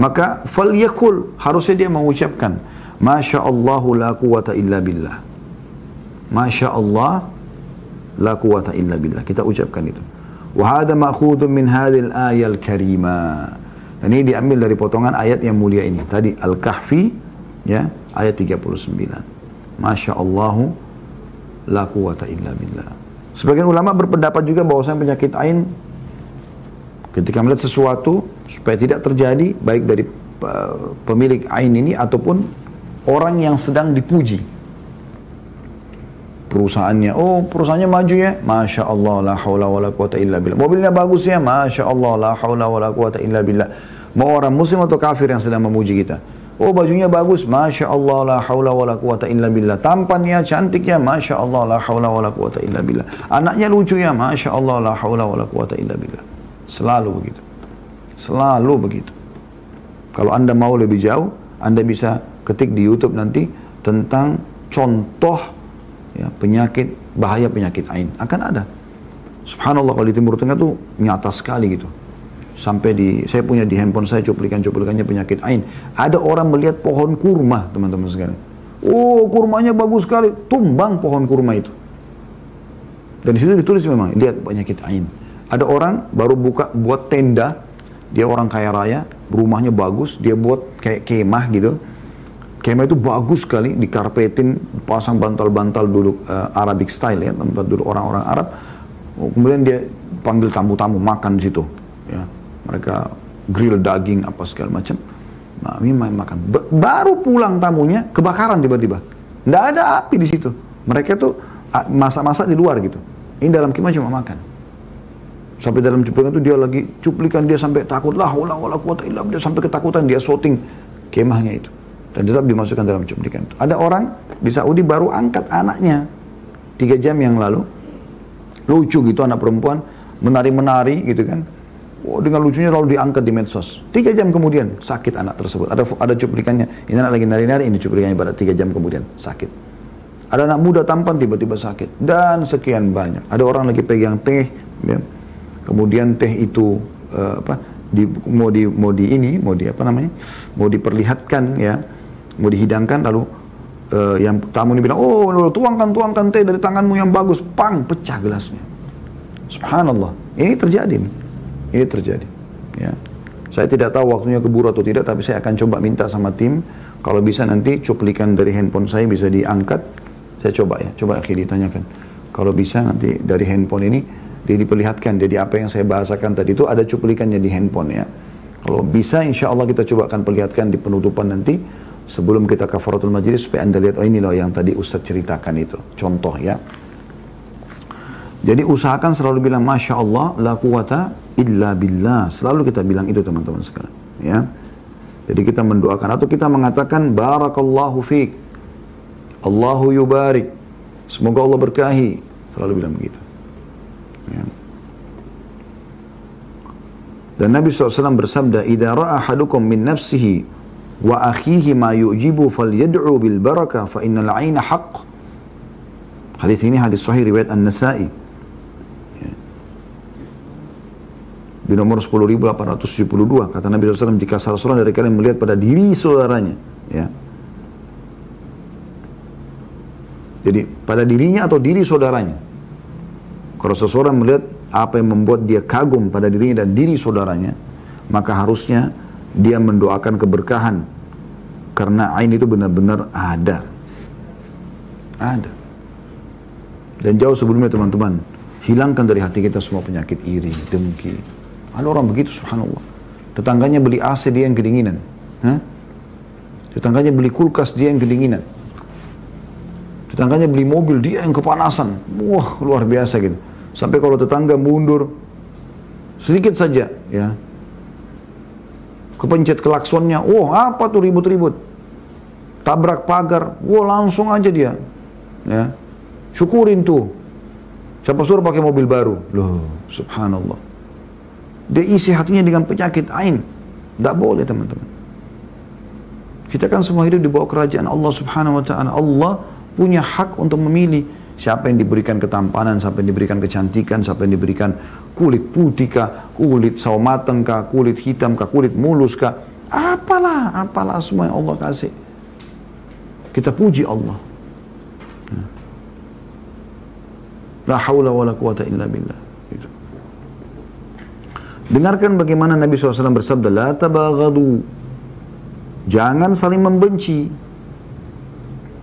Maka falyakul, harusnya dia mengucapkan, Masya Allahu la quwata illa billah. Masya Allah la quwata illa billah. Kita ucapkan itu. Wa hadha ma'khudun min hadhil ayal karimah. Dan ini diambil dari potongan ayat yang mulia ini. Tadi Al-Kahfi, ya, ayat 39. Masya Allahu la quwata illa billah. Sebagian ulama berpendapat juga bahwasanya penyakit ain, ketika melihat sesuatu, supaya tidak terjadi, baik dari pemilik ain ini, ataupun orang yang sedang dipuji. Perusahaannya, oh perusahaannya maju ya, Masya Allah la hawla wa la quwata illa billah. Mobilnya bagus ya, Masya Allah la hawla wa la quwata illa billah. Mau orang muslim atau kafir yang sedang memuji kita. Oh bajunya bagus, Masya Allah la hawla wa la quwata illa billah. Tampannya, cantiknya, Masya Allah la hawla wa la quwata illa billah. Anaknya lucu ya, Masya Allah la hawla wa la quwata illa billah. Selalu begitu. Selalu begitu. Kalau Anda mau lebih jauh, Anda bisa ketik di YouTube nanti tentang contoh, ya, penyakit, bahaya penyakit ain. Akan ada. Subhanallah, kalau di Timur Tengah tuh nyata sekali gitu. Sampai saya punya di handphone saya cuplikannya penyakit ain. Ada orang melihat pohon kurma, teman-teman sekalian. Oh, kurmanya bagus sekali. Tumbang pohon kurma itu. Dan di situ ditulis memang, lihat penyakit ain. Ada orang baru buat tenda, dia orang kaya raya, rumahnya bagus, dia buat kayak kemah gitu. Kemah itu bagus sekali, dikarpetin, pasang bantal-bantal duduk Arabic style ya, tempat duduk orang-orang Arab. Kemudian dia panggil tamu-tamu makan di situ, ya. Mereka grill daging apa segala macam. Nah, ini makan. Baru pulang tamunya kebakaran tiba-tiba. Nggak ada api di situ. Mereka tuh masak-masak di luar gitu. Ini dalam kemah cuma makan. Sampai dalam cuplikan itu dia lagi cuplikan, dia sampai takut, la haula wala quwata illa billah, sampai ketakutan, dia shooting kemahnya itu. Dan tetap dimasukkan dalam cuplikan itu. Ada orang di Saudi baru angkat anaknya 3 jam yang lalu. Lucu gitu, anak perempuan menari-menari gitu kan. Oh, dengan lucunya lalu diangkat di medsos. 3 jam kemudian sakit anak tersebut. Ada cuplikannya. Ini anak lagi nari-nari, ini cuplikannya pada 3 jam kemudian sakit. Ada anak muda tampan tiba-tiba sakit. Dan sekian banyak. Ada orang lagi pegang teh, ya. Kemudian teh itu mau diperlihatkan ya, mau dihidangkan, lalu yang tamu ini bilang, oh tuangkan teh dari tanganmu yang bagus, pang, pecah gelasnya. Subhanallah, ini terjadi. Ya. Saya tidak tahu waktunya keburu atau tidak, tapi saya akan coba minta sama tim, kalau bisa nanti cuplikan dari handphone saya bisa diangkat, saya coba akhirnya ditanyakan. Kalau bisa nanti dari handphone ini diperlihatkan, jadi apa yang saya bahasakan tadi itu ada cuplikannya di handphone ya. Kalau bisa insya Allah kita coba akan perlihatkan di penutupan nanti, sebelum kita kafaratul majlis, supaya Anda lihat, oh ini loh yang tadi Ustaz ceritakan itu, contoh ya. Jadi usahakan selalu bilang Masya Allah la quwata illa billah. Selalu kita bilang itu teman-teman sekalian ya. Jadi kita mendoakan atau kita mengatakan barakallahu fiik, Allahu yubarik, semoga Allah berkahi. Selalu bilang begitu ya. Dan Nabi SAW bersabda, idza ra'a ahadukum min nafsihi wa akhihi ma yu'jibu falyad'u bil barakah fa innal 'aina haqq. Hadis ini hadis sahih riwayat An-Nasa'i. Ya. Di nomor 10.872 kata Nabi SAW, jika salah seorang dari kalian melihat pada diri saudaranya, ya. Jadi pada dirinya atau diri saudaranya. Kalau seseorang melihat apa yang membuat dia kagum pada dirinya dan diri saudaranya, maka harusnya dia mendoakan keberkahan. Karena ain itu benar-benar ada. Ada. Dan jauh sebelumnya teman-teman, hilangkan dari hati kita semua penyakit iri, dengki. Ada orang begitu, subhanallah. Tetangganya beli AC, dia yang kedinginan. Tetangganya beli kulkas, dia yang kedinginan. Tetangganya beli mobil, dia yang kepanasan. Wah, luar biasa gitu. Sampai kalau tetangga mundur sedikit saja, ya, kepencet klaksonnya, apa tuh ribut-ribut, tabrak pagar, langsung aja dia, ya, syukurin tuh. Siapa suruh pakai mobil baru? Loh, subhanallah. Dia isi hatinya dengan penyakit ain. Tidak boleh teman-teman. Kita kan semua hidup di bawah kerajaan Allah subhanahu wa ta'ala. Allah punya hak untuk memilih siapa yang diberikan ketampanan, siapa yang diberikan kecantikan, siapa yang diberikan kulit putih kah, kulit sawo mateng kah, kulit hitam kah, kulit mulus kah. Apalah semua yang Allah kasih. Kita puji Allah. La haula wa la quwata illa billah. Gitu. Dengarkan bagaimana Nabi SAW bersabda, la tabaghadu. Jangan saling membenci.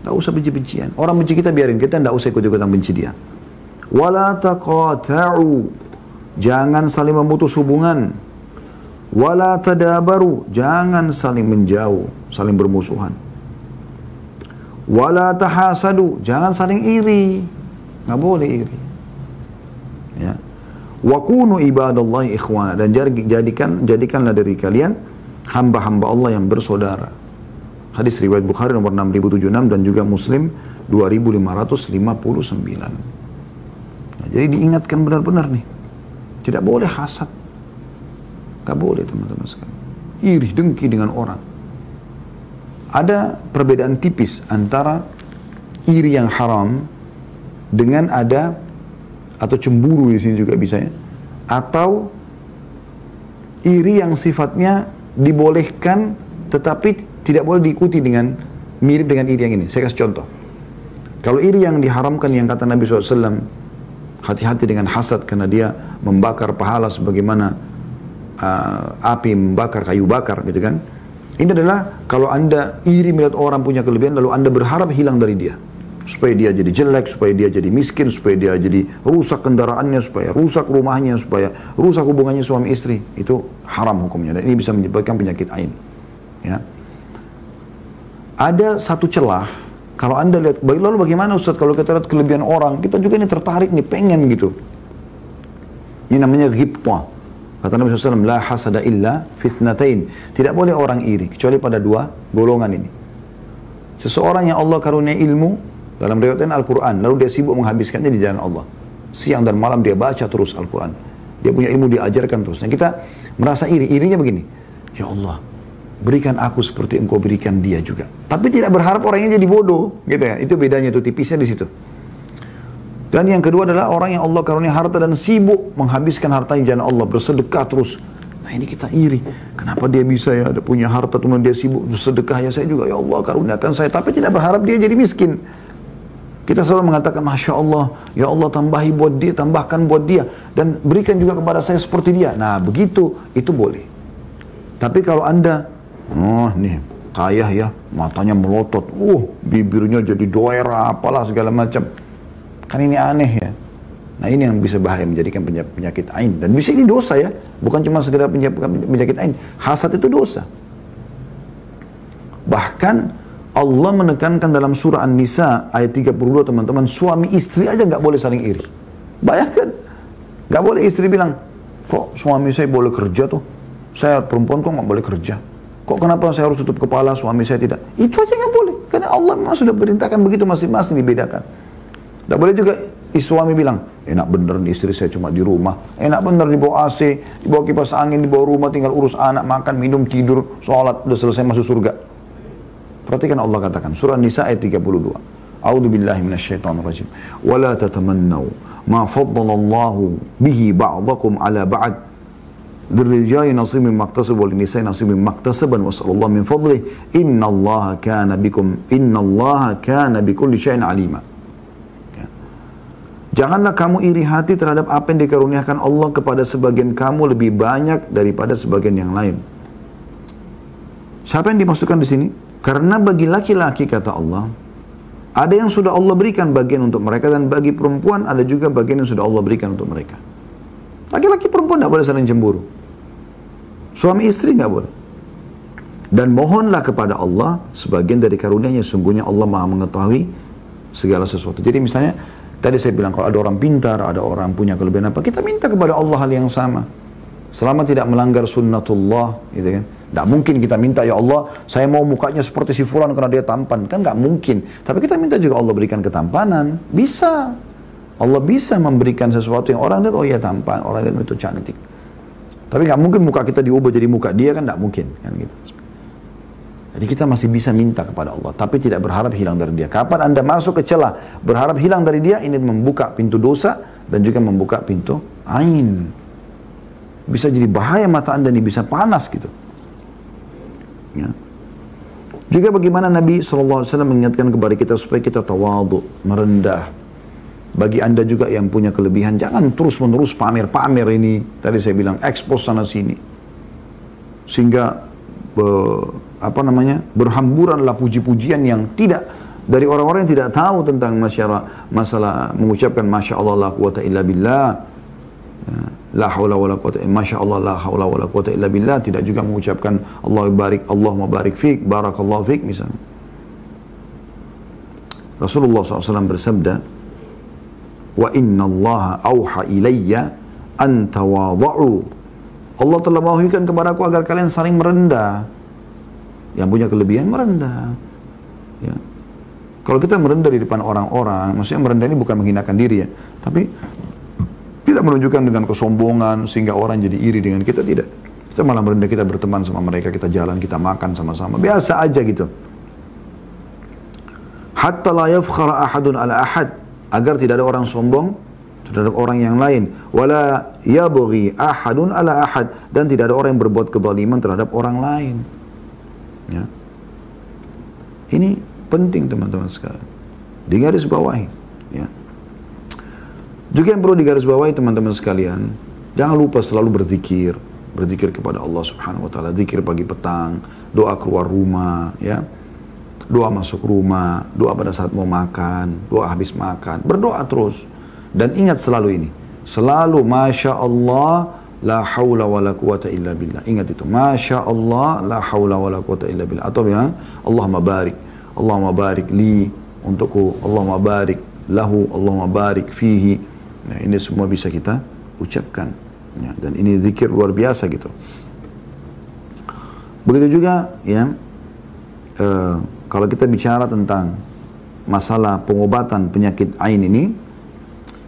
Tak usah benci-bencian. Orang benci kita biarin, kita tidak usah ikut-ikutan benci dia. Wala taqata'u. Jangan saling memutus hubungan. Wala tadabaru. Jangan saling menjauh, saling bermusuhan. Wala tahasadu. Jangan saling iri. Nggak boleh iri. Ya. Wa kunu ibadallahi ikhwana. Dan jadikanlah dari kalian hamba-hamba Allah yang bersaudara. Hadis riwayat Bukhari nomor 6076 dan juga Muslim 2559. Nah, jadi diingatkan benar-benar nih. Tidak boleh hasad. Gak boleh teman-teman sekalian. Iri, dengki dengan orang. Ada perbedaan tipis antara iri yang haram dengan ada atau cemburu di sini juga bisa ya. Atau iri yang sifatnya dibolehkan tetapi tidak boleh diikuti dengan mirip dengan iri yang ini. Saya kasih contoh. Kalau iri yang diharamkan yang kata Nabi SAW, hati-hati dengan hasad karena dia membakar pahala sebagaimana api membakar kayu bakar gitu kan. Ini adalah kalau anda iri melihat orang punya kelebihan lalu anda berharap hilang dari dia. Supaya dia jadi jelek, supaya dia jadi miskin, supaya dia jadi rusak kendaraannya, supaya rusak rumahnya, supaya rusak hubungannya suami istri. Itu haram hukumnya dan ini bisa menyebabkan penyakit ain. Ya. Ada satu celah, kalau anda lihat, lalu bagaimana Ustaz kalau kita lihat kelebihan orang, kita juga ini tertarik nih, pengen gitu. Ini namanya ghibtah. Kata Nabi SAW, la hasada illa fitnatain. Tidak boleh orang iri, kecuali pada dua golongan ini. Seseorang yang Allah karunia ilmu, dalam riwayat Al-Quran, lalu dia sibuk menghabiskannya di jalan Allah. Siang dan malam dia baca terus Al-Quran. Dia punya ilmu, diajarkan terus. Nah kita merasa iri, irinya begini. Ya Allah, berikan aku seperti engkau berikan dia juga. Tapi tidak berharap orangnya jadi bodoh, gitu ya. Itu bedanya, itu tipisnya di situ. Dan yang kedua adalah orang yang Allah karunia harta dan sibuk menghabiskan hartanya di jalan Allah, bersedekah terus. Nah ini kita iri. Kenapa dia bisa ya, ada punya harta kemudian dia sibuk bersedekah, ya saya juga, ya Allah karuniakan saya. Tapi tidak berharap dia jadi miskin. Kita selalu mengatakan, Masya Allah, ya Allah tambahi buat dia, tambahkan buat dia. Dan berikan juga kepada saya seperti dia. Nah begitu, itu boleh. Tapi kalau anda, nih kaya ya, matanya melotot, bibirnya jadi doera, apalah segala macam. Kan ini aneh ya. Nah ini yang bisa bahaya, menjadikan penyakit ain. Dan bisa ini dosa ya, bukan cuma sekedar penyakit ain. Hasad itu dosa. Bahkan Allah menekankan dalam surah An-Nisa ayat 32 teman-teman, suami istri aja nggak boleh saling iri. Bayangkan, nggak boleh istri bilang, kok suami saya boleh kerja tuh, saya perempuan kok nggak boleh kerja. Kok kenapa saya harus tutup kepala, suami saya tidak? Itu aja nggak boleh, karena Allah memang sudah perintahkan begitu, masing-masing dibedakan. Tidak boleh juga suami bilang, enak bener nih istri saya cuma di rumah, enak bener di bawah AC, di bawah kipas angin, di bawah rumah, tinggal urus anak, makan, minum, tidur, sholat, udah selesai masuk surga. Perhatikan Allah katakan, surah Nisa ayat 32. A'udzu billahi minasyaitonir rajim. Wala tatamannaw ma faddalallahu bihi ba'dakum 'ala ba'd. Lirrijali nasib mimma iktasab wal nisa'i nasib mimma iktasaban wasallallahu min fadlih innallaha kana bikulli syai'in 'alima. Ya. Janganlah kamu iri hati terhadap apa yang dikaruniakan Allah kepada sebagian kamu lebih banyak daripada sebagian yang lain. Siapa yang dimaksudkan di sini? Karena bagi laki-laki kata Allah, ada yang sudah Allah berikan bagian untuk mereka, dan bagi perempuan ada juga bagian yang sudah Allah berikan untuk mereka. Laki-laki perempuan tidak boleh saling cemburu. Suami istri tidak boleh. Dan mohonlah kepada Allah sebagian dari karunia-Nya, sungguhnya Allah Maha mengetahui segala sesuatu. Jadi misalnya tadi saya bilang kalau ada orang pintar, ada orang punya kelebihan apa, kita minta kepada Allah hal yang sama. Selama tidak melanggar sunnatullah, gitu kan. Tidak mungkin kita minta, ya Allah, saya mau mukanya seperti si fulan karena dia tampan. Kan nggak mungkin. Tapi kita minta juga Allah berikan ketampanan. Bisa. Allah bisa memberikan sesuatu yang orang lihat, oh ya tampan, orang lihat itu cantik. Tapi nggak mungkin muka kita diubah jadi muka dia, kan nggak mungkin. Kan gitu. Jadi kita masih bisa minta kepada Allah, tapi tidak berharap hilang dari Dia. Kapan Anda masuk ke celah berharap hilang dari Dia, ini membuka pintu dosa dan juga membuka pintu ain. Bisa jadi bahaya, mata Anda ini bisa panas gitu. Ya. Juga bagaimana Nabi SAW mengingatkan kepada kita supaya kita tawadhu, merendah. Bagi Anda juga yang punya kelebihan, jangan terus-menerus pamer-pamer ini. Tadi saya bilang, ekspos sana-sini. Sehingga, berhamburanlah puji-pujian yang tidak, dari orang-orang yang tidak tahu tentang masalah mengucapkan Masya Allah la quwata illa billah. La hawla wa la quwata, Masya Allah la hawla wa la quwata illa billah. Tidak juga mengucapkan Allahumma barik fik, barakallahu fik misalnya. Rasulullah SAW bersabda, wa inna allaha awha ilayya an tawadhu. Allah telah mewahyukan kepadaku agar kalian saling merendah. Yang punya kelebihan merendah. Ya. Kalau kita merendah di depan orang-orang, maksudnya merendah ini bukan menghinakan diri ya, tapi tidak menunjukkan dengan kesombongan sehingga orang jadi iri dengan kita, tidak. Kita malah merendah, kita berteman sama mereka, kita jalan, kita makan sama-sama, biasa aja gitu. Hatta la yafkhara ahadun ala ahad, agar tidak ada orang sombong terhadap orang yang lain. Wala yabghi ahadun ala ahad, dan tidak ada orang yang berbuat kezaliman terhadap orang lain. Ya. Ini penting teman-teman sekalian. Digarisbawahi. Ya. Juga yang perlu digarisbawahi teman-teman sekalian, jangan lupa selalu berzikir. Berzikir kepada Allah Subhanahu wa taala, zikir pagi petang, doa keluar rumah, ya. Doa masuk rumah, doa pada saat mau makan, doa habis makan, berdoa terus. Dan ingat selalu ini, selalu Masya Allah, la hawla wa la quwata illa billah. Ingat itu, Masya Allah, la hawla wa la quwata illa billah. Atau bilang, Allahumma barik li, untukku, Allahumma barik lahu, Allahumma barik fihi. Nah, ini semua bisa kita ucapkan. Ya, dan ini zikir luar biasa gitu. Begitu juga, ya, kalau kita bicara tentang masalah pengobatan penyakit ain ini,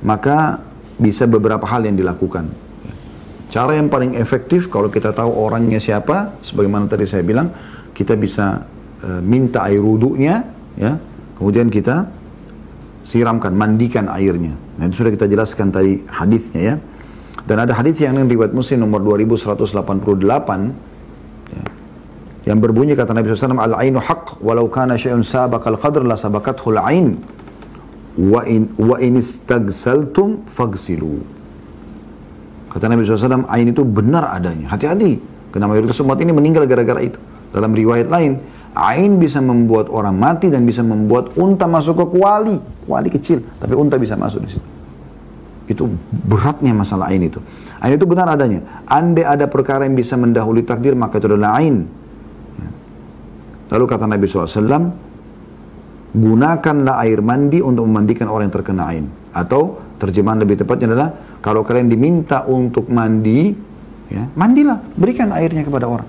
maka bisa beberapa hal yang dilakukan. Cara yang paling efektif kalau kita tahu orangnya siapa, sebagaimana tadi saya bilang, kita bisa minta air wudunya, ya, kemudian kita siramkan, mandikan airnya. Nah, itu sudah kita jelaskan tadi hadisnya, ya. Dan ada hadis yang riwayat Muslim nomor 2188, yang berbunyi kata Nabi SAW, al-ainu haq walau kana syai'un sabaqal qadr la sabaqathul ain wa in istagsaltum fagsilu. Kata Nabi SAW, ain itu benar adanya, hati-hati, karena mayoritas umat ini meninggal gara-gara itu. Dalam riwayat lain, ain bisa membuat orang mati dan bisa membuat unta masuk ke kuali kecil, tapi unta bisa masuk di situ. Itu beratnya masalah ain itu. Ain itu benar adanya. Andai ada perkara yang bisa mendahului takdir, maka itu adalah ain. Lalu kata Nabi SAW, gunakanlah air mandi untuk memandikan orang yang terkena ain. Atau terjemahan lebih tepatnya adalah, kalau kalian diminta untuk mandi, ya, mandilah, berikan airnya kepada orang.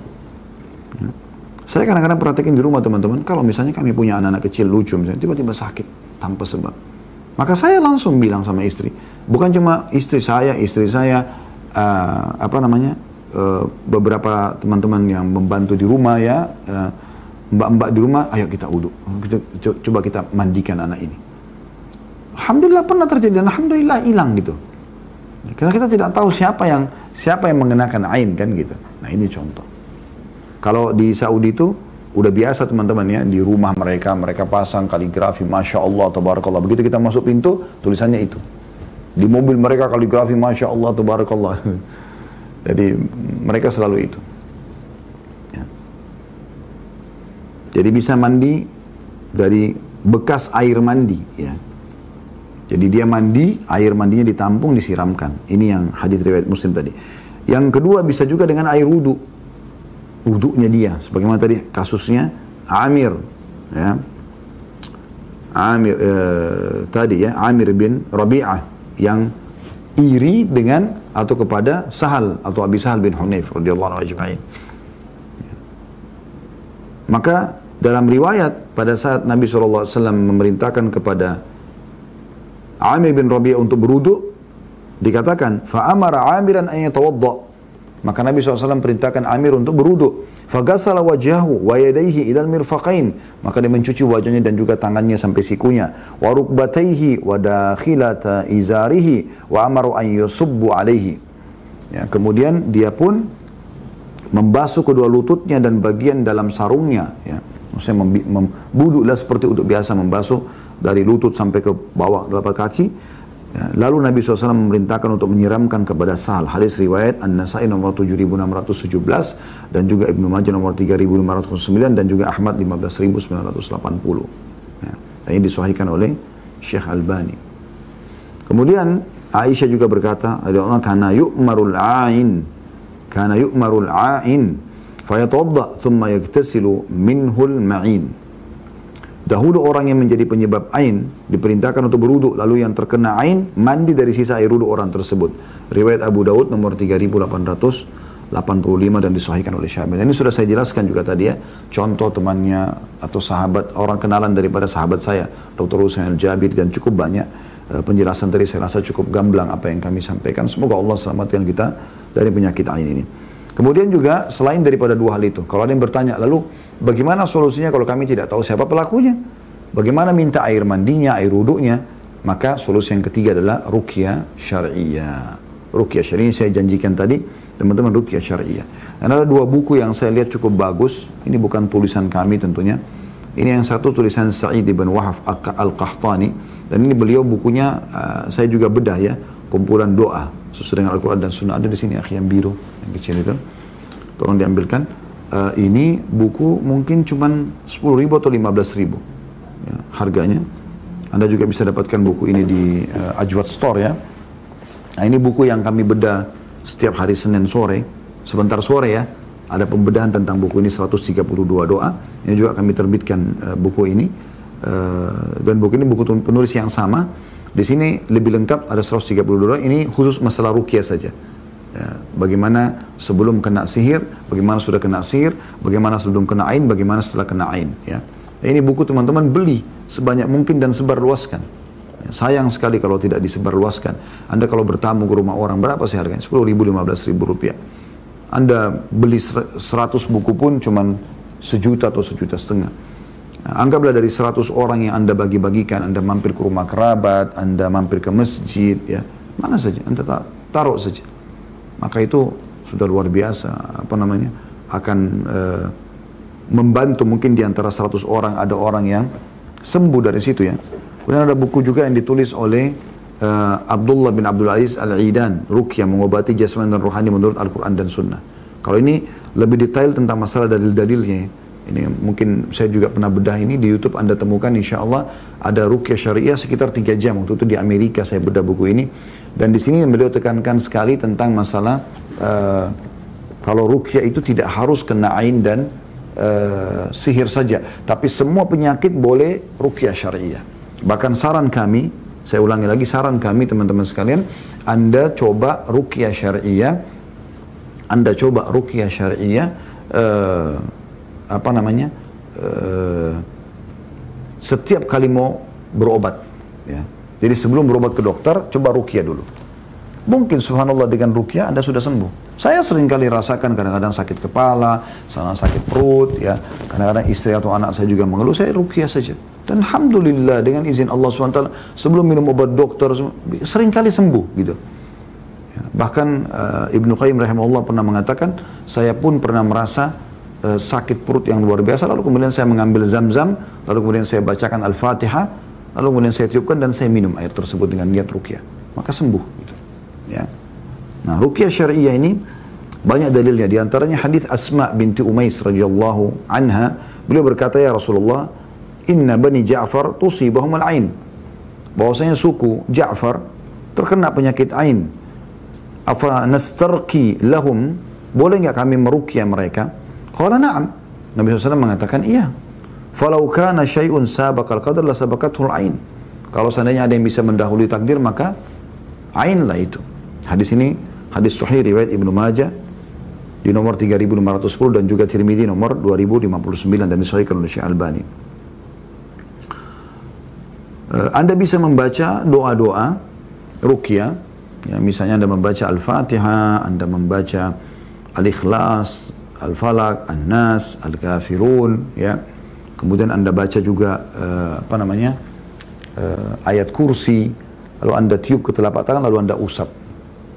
Ya. Saya kadang-kadang perhatikan di rumah teman-teman, kalau misalnya kami punya anak-anak kecil lucu, misalnya tiba-tiba sakit tanpa sebab, maka saya langsung bilang sama istri, bukan cuma istri saya, beberapa teman-teman yang membantu di rumah, ya, mbak-mbak di rumah, ayo kita wudhu, coba kita mandikan anak ini. Alhamdulillah pernah terjadi, dan alhamdulillah hilang gitu. Karena kita tidak tahu siapa yang mengenakan ain kan gitu. Nah ini contoh. Kalau di Saudi itu udah biasa teman-teman ya, di rumah mereka pasang kaligrafi, Masya Allah, Tabarakallah. Begitu kita masuk pintu, tulisannya itu. Di mobil mereka kaligrafi, Masya Allah, Tabarakallah. Jadi mereka selalu itu. Ya. Jadi bisa mandi dari bekas air mandi ya. Jadi dia mandi, air mandinya ditampung, disiramkan. Ini yang hadis riwayat Muslim tadi. Yang kedua bisa juga dengan air wudu. Wudunya dia, sebagaimana tadi kasusnya Amir, ya. Amir bin Rabi'ah yang iri dengan atau kepada Sahal atau Abi Sahal bin Hunayf radhiyallahu anhu ajma'in. Maka dalam riwayat pada saat Nabi SAW memerintahkan kepada Amir bin Rabi'ah untuk berwudu, dikatakan fa'amara Amiran an yatawadda. Maka Nabi SAW perintahkan Amir untuk berwudu. Faghasala wajhahu wa yadayhi ilal mirfaqain. Maka dia mencuci wajahnya dan juga tangannya sampai sikunya. Wa rukbatayhi wa dakhilata izarihi wa amaru an yusubbu alaihi. Ya, kemudian dia pun membasuh kedua lututnya dan bagian dalam sarungnya. Ya. Maksudnya membuduklah seperti untuk biasa membasuh dari lutut sampai ke bawah telapak kaki. Ya, lalu Nabi SAW memerintahkan untuk menyiramkan kepada Sahal. Hadis riwayat An-Nasai nomor 7617 dan juga Ibnu Majah nomor 3509 dan juga Ahmad 15980. Ya, ini disahihkan oleh Syekh Albani. Kemudian Aisyah juga berkata, ada orang kana yu'marul a'in fayatawadda thumma yaktasilu minhul ma'in. Dahulu orang yang menjadi penyebab ain diperintahkan untuk berwudu, lalu yang terkena ain mandi dari sisa air wudu orang tersebut. Riwayat Abu Daud nomor 3885 dan disahihkan oleh Syekh. Ini sudah saya jelaskan juga tadi ya, contoh temannya atau sahabat, orang kenalan daripada sahabat saya, Dr. Husain Al-Jabir, dan cukup banyak penjelasan tadi saya rasa cukup gamblang apa yang kami sampaikan. Semoga Allah selamatkan kita dari penyakit ain ini. Kemudian juga selain daripada dua hal itu, kalau ada yang bertanya, lalu bagaimana solusinya kalau kami tidak tahu siapa pelakunya? Bagaimana minta air mandinya, air wudunya? Maka solusi yang ketiga adalah ruqyah syar'iyyah. Ruqyah syar'iyyah saya janjikan tadi, teman-teman, ruqyah syar'iyyah. Dan ada dua buku yang saya lihat cukup bagus. Ini bukan tulisan kami tentunya. Ini yang satu tulisan Sa'id ibn Wahab Al-Qahtani. Dan ini beliau bukunya, saya juga bedah ya, kumpulan doa sesuai dengan Al-Quran dan Sunnah. Ada di sini akhi yang biru, yang kecil itu. Tolong diambilkan. Ini buku mungkin cuman 10.000 atau 15.000 ya, harganya. Anda juga bisa dapatkan buku ini di Ajwad Store ya. Nah ini buku yang kami bedah setiap hari Senin sore, sebentar sore ya. Ada pembedahan tentang buku ini 132 doa. Ini juga kami terbitkan buku ini. Dan buku ini buku penulis yang sama. Di sini lebih lengkap, ada 132 doa. Ini khusus masalah ruqyah saja. Ya, bagaimana sebelum kena sihir, bagaimana sudah kena sihir, bagaimana sebelum kena ain, bagaimana setelah kena ain. Ya. Ini buku teman-teman beli sebanyak mungkin dan sebarluaskan. Ya, sayang sekali kalau tidak disebarluaskan. Anda kalau bertamu ke rumah orang, berapa sih harganya? 10.000, 15.000 rupiah. Anda beli 100 buku pun cuman 1 juta atau 1,5 juta. Nah, anggaplah dari 100 orang yang Anda bagi-bagikan, Anda mampir ke rumah kerabat, Anda mampir ke masjid, ya mana saja, Anda taruh saja. Maka itu sudah luar biasa, akan membantu mungkin di antara 100 orang ada orang yang sembuh dari situ ya. Kemudian ada buku juga yang ditulis oleh Abdullah bin Abdul Aziz Al-Idan, Ruqyah, mengobati jasmani dan rohani menurut Al-Quran dan Sunnah. Kalau ini lebih detail tentang masalah dalil-dalilnya. Ini mungkin saya juga pernah bedah ini di YouTube, Anda temukan insya Allah ada ruqyah syariah sekitar 3 jam. Waktu itu di Amerika saya bedah buku ini. Dan di sini beliau tekankan sekali tentang masalah kalau ruqyah itu tidak harus kena ain dan sihir saja. Tapi semua penyakit boleh ruqyah syariah. Bahkan saran kami, saya ulangi lagi, saran kami teman-teman sekalian, Anda coba ruqyah syariah. Anda coba ruqyah syariah setiap kali mau berobat ya. Jadi sebelum berobat ke dokter, coba ruqyah dulu. Mungkin subhanallah dengan ruqyah Anda sudah sembuh. Saya sering kali rasakan kadang-kadang sakit kepala, sakit perut, ya. Kadang-kadang istri atau anak saya juga mengeluh, saya ruqyah saja. Dan alhamdulillah dengan izin Allah SWT, sebelum minum obat dokter, sering kali sembuh gitu. Ya. Bahkan Ibnu Qayyim rahimahullah pernah mengatakan, saya pun pernah merasa sakit perut yang luar biasa, lalu kemudian saya mengambil zam-zam, lalu kemudian saya bacakan Al-Fatihah, lalu kemudian saya tiupkan dan saya minum air tersebut dengan niat ruqyah. Maka sembuh. Ya. Nah, ruqyah syariah ini banyak dalilnya. Di antaranya hadis Asma binti Umais radhiyallahu anha, beliau berkata, ya Rasulullah, inna bani Ja'far tusibahum al-ain. Bahwasanya suku Ja'far terkena penyakit ain. Afa nastarqi lahum, boleh enggak kami meruqyah mereka? Qala na'am. Nabi SAW mengatakan iya. Falau kana syai'un sabaqal qadar la sabaqathul ain. Kalau seandainya ada yang bisa mendahului takdir, maka ain lah itu. Hadis ini hadis sahih riwayat Ibnu Majah di nomor 3510 dan juga Tirmidzi nomor 2059 dan disahihkan oleh Syekh Albani. Anda bisa membaca doa-doa ruqyah, ya, misalnya Anda membaca Al-Fatihah, Anda membaca Al-Ikhlas, Al-Falaq, An-Nas, Al-Kafirun, ya. Kemudian Anda baca juga ayat kursi, lalu Anda tiup ke telapak tangan, lalu Anda usap.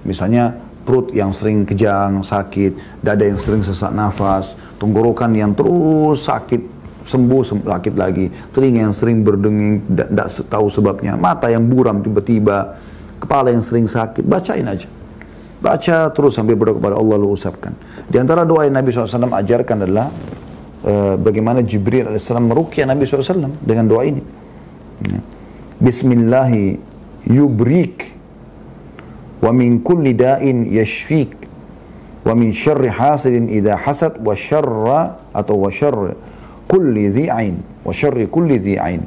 Misalnya perut yang sering kejang, sakit, dada yang sering sesak nafas, tenggorokan yang terus sakit, sembuh sakit lagi, telinga yang sering berdenging, tidak tahu sebabnya, mata yang buram tiba-tiba, kepala yang sering sakit, bacain aja. Baca terus sampai berdoa kepada Allah, lalu usapkan. Di antara doa yang Nabi SAW ajarkan adalah bagaimana Jibril AS meruqyah Nabi SAW dengan doa ini. Bismillahi yubrik wa min kulli da'in yashfik wa min syarri hasidin idha hasad wa syarra atau wa syarri kulli dhi'ain wa syarri kulli dhi'ain.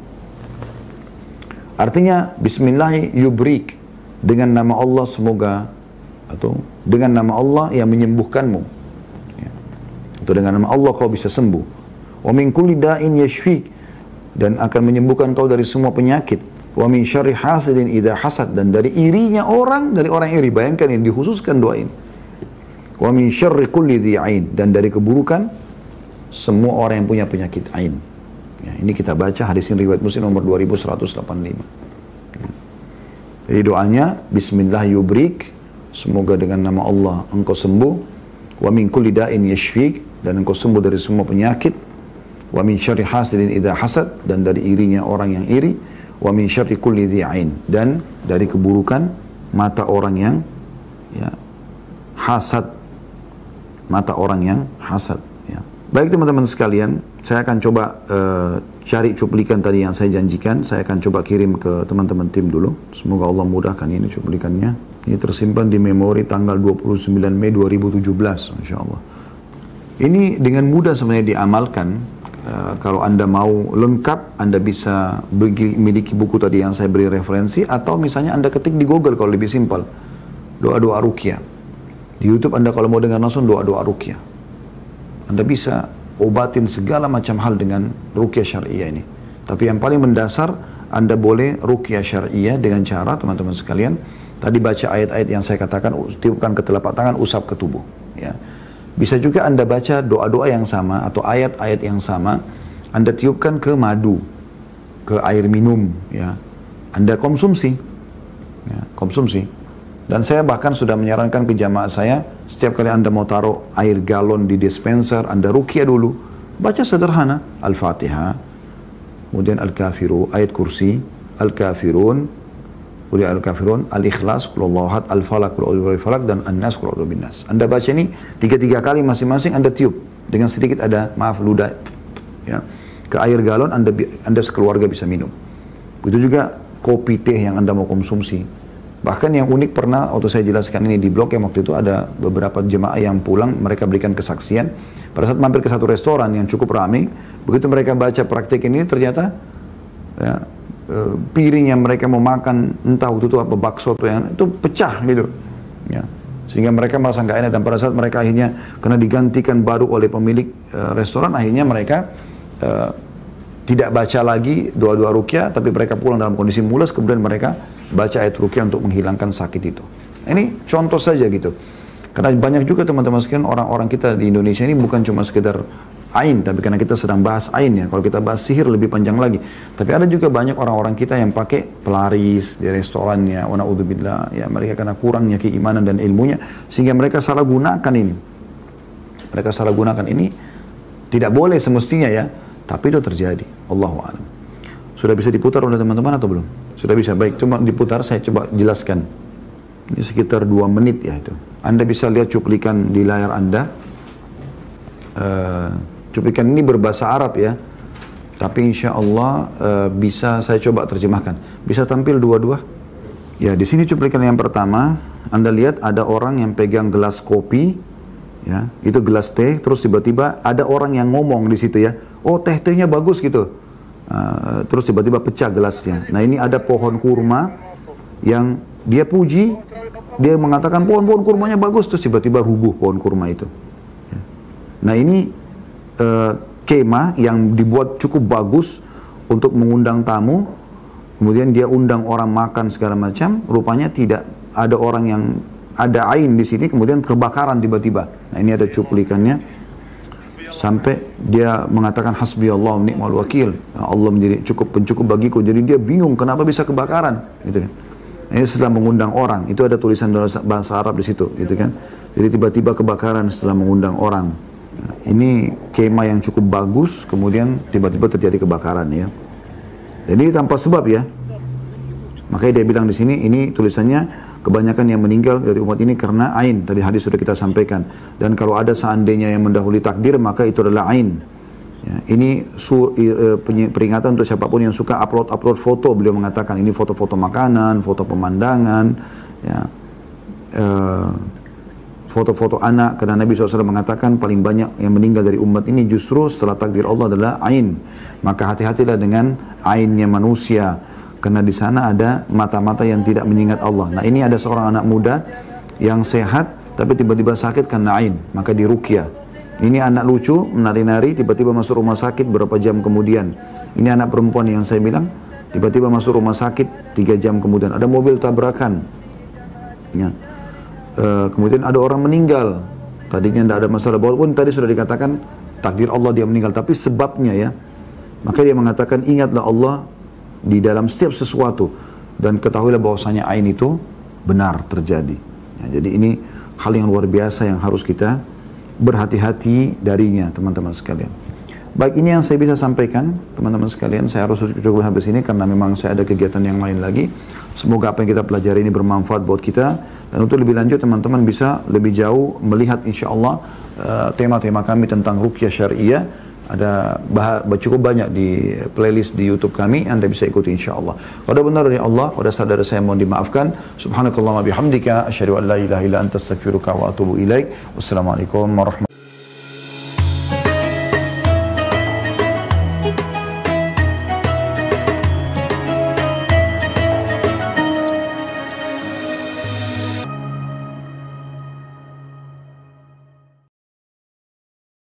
Artinya bismillah yubrik, dengan nama Allah semoga, atau dengan nama Allah yang menyembuhkanmu, ya. Atau dengan nama Allah kau bisa sembuh. Wa min kulli da'in yashfik, dan akan menyembuhkan kau dari semua penyakit. Wa min syarri hasidin idza hasad, dan dari irinya orang, dari orang iri. Bayangkan yang dikhususkan doa ini. Wa min syarri kulli dhi ain, dan dari keburukan semua orang yang punya penyakit ain. Ya, ini kita baca hadis ini riwayat Muslim nomor 2185. Ya. Jadi doanya bismillah yubrik, semoga dengan nama Allah engkau sembuh. Wa min kulli da'in yashfik, dan engkau sembuh dari semua penyakit. Wa min syarri hasidin idza hasad, dan dari irinya orang yang iri. Wa min syarri kulli dhi ain, dan dari keburukan mata orang yang hasad, mata orang yang hasad, ya. Baik teman-teman sekalian, saya akan coba cari cuplikan tadi yang saya janjikan. Saya akan coba kirim ke teman-teman tim dulu. Semoga Allah mudahkan ini cuplikannya. Ini tersimpan di memori tanggal 29 Mei 2017, Masya Allah. Ini dengan mudah sebenarnya diamalkan. Kalau Anda mau lengkap, Anda bisa memiliki buku tadi yang saya beri referensi, atau misalnya Anda ketik di Google kalau lebih simpel, doa-doa ruqyah. Di YouTube Anda kalau mau dengar langsung doa-doa ruqyah. Anda bisa obatin segala macam hal dengan ruqyah syariah ini. Tapi yang paling mendasar, Anda boleh ruqyah syariah dengan cara, teman-teman sekalian, tadi baca ayat-ayat yang saya katakan, tiupkan ke telapak tangan, usap ke tubuh, ya. Bisa juga Anda baca doa-doa yang sama atau ayat-ayat yang sama, Anda tiupkan ke madu, ke air minum, ya. Anda konsumsi, ya, konsumsi. Dan saya bahkan sudah menyarankan ke jamaah saya, setiap kali Anda mau taruh air galon di dispenser, Anda ruqyah dulu, baca sederhana, Al-Fatihah, kemudian Al-Kafirun, ayat kursi, Al-Kafirun, kemudian Al-Kafirun, Al-Ikhlas, Qul Ahad, Al-Falaq, Qul A'udzu Birabbil Falaq, dan An-Nas, Qul A'udzu Birabbin Nas. Anda baca ini 3 kali masing-masing, Anda tiup dengan sedikit ada ludah, ya, ke air galon, Anda sekeluarga bisa minum. Begitu juga kopi teh yang Anda mau konsumsi. Bahkan yang unik pernah waktu saya jelaskan ini di blog, yang waktu itu ada beberapa jemaah yang pulang, mereka berikan kesaksian pada saat mampir ke satu restoran yang cukup ramai. Begitu mereka baca praktek ini, ternyata ya, piring yang mereka mau makan, entah waktu itu apa, bakso tuh yang itu pecah gitu, ya. Sehingga mereka merasa nggak enak, dan pada saat mereka akhirnya kena digantikan baru oleh pemilik restoran, akhirnya mereka tidak baca lagi doa-doa ruqyah, tapi mereka pulang dalam kondisi mules, kemudian mereka baca ayat ruqyah untuk menghilangkan sakit itu. Ini contoh saja gitu. Karena banyak juga teman-teman sekalian orang-orang kita di Indonesia ini bukan cuma sekedar ain, tapi karena kita sedang bahas ain ya. Kalau kita bahas sihir lebih panjang lagi. Tapi ada juga banyak orang-orang kita yang pakai pelaris di restorannya, wa na'udzubillah, ya mereka karena kurangnya keimanan dan ilmunya sehingga mereka salah gunakan ini. Mereka salah gunakan ini tidak boleh semestinya ya, tapi itu terjadi. Allahu a'lam. Sudah bisa diputar oleh teman-teman atau belum? Sudah bisa. Baik, cuma diputar saya coba jelaskan. Ini sekitar 2 menit ya itu. Anda bisa lihat cuplikan di layar Anda. Cuplikan ini berbahasa Arab ya, tapi insya Allah bisa saya coba terjemahkan. Bisa tampil dua-dua? Ya, di sini cuplikan yang pertama, Anda lihat ada orang yang pegang gelas kopi, ya, itu gelas teh, terus tiba-tiba ada orang yang ngomong di situ ya, oh tehnya bagus gitu, terus tiba-tiba pecah gelasnya. Nah ini ada pohon kurma yang dia puji, dia mengatakan pohon kurmanya bagus, terus tiba-tiba rubuh pohon kurma itu. Ya. Nah ini kemah yang dibuat cukup bagus untuk mengundang tamu, kemudian dia undang orang makan segala macam, rupanya tidak ada orang yang ada ain di sini, kemudian kebakaran tiba-tiba. Nah ini ada cuplikannya sampai dia mengatakan hasbi Allah ni'mal wakil, Allah menjadi pencukup bagiku. Jadi dia bingung kenapa bisa kebakaran, gitu kan. Ini setelah mengundang orang, itu ada tulisan dalam bahasa Arab di situ, gitu kan. Jadi tiba-tiba kebakaran setelah mengundang orang. Ini kemah yang cukup bagus, kemudian tiba-tiba terjadi kebakaran ya. Jadi tanpa sebab ya. Makanya dia bilang di sini, ini tulisannya kebanyakan yang meninggal dari umat ini karena ain. Tadi hadis sudah kita sampaikan. Dan kalau ada seandainya yang mendahului takdir, maka itu adalah ain. Ya, ini peringatan untuk siapapun yang suka upload foto. Beliau mengatakan ini foto-foto makanan, foto pemandangan, ya. Foto-foto anak, karena Nabi SAW mengatakan paling banyak yang meninggal dari umat ini justru setelah takdir Allah adalah ain. Maka hati-hatilah dengan ainnya manusia, karena di sana ada mata-mata yang tidak mengingat Allah. Nah ini ada seorang anak muda yang sehat tapi tiba-tiba sakit karena ain, maka diruqyah. Ini anak lucu, menari-nari, tiba-tiba masuk rumah sakit beberapa jam kemudian. Ini anak perempuan yang saya bilang, tiba-tiba masuk rumah sakit 3 jam kemudian. Ada mobil tabrakan. Ya. Kemudian ada orang meninggal, tadinya tidak ada masalah, walaupun tadi sudah dikatakan takdir Allah dia meninggal, tapi sebabnya ya, maka dia mengatakan ingatlah Allah di dalam setiap sesuatu dan ketahuilah bahwasanya ain itu benar terjadi ya, jadi ini hal yang luar biasa yang harus kita berhati-hati darinya teman-teman sekalian. Baik, ini yang saya bisa sampaikan teman-teman sekalian. Saya harus cukup habis ini karena memang saya ada kegiatan yang lain lagi. Semoga apa yang kita pelajari ini bermanfaat buat kita. Dan untuk lebih lanjut teman-teman bisa lebih jauh melihat insya Allah tema-tema kami tentang ruqyah syariah. Ada cukup banyak di playlist di YouTube kami, Anda bisa ikuti insya Allah. Kalau ada benar dari Allah, kalau ada salah dari saya mohon dimaafkan. Subhanakallahumma bihamdika asyhadu an la ilaha illa anta astaghfiruka wa atubu ilaik. Wassalamualaikum warahmatullahi wabarakatuh.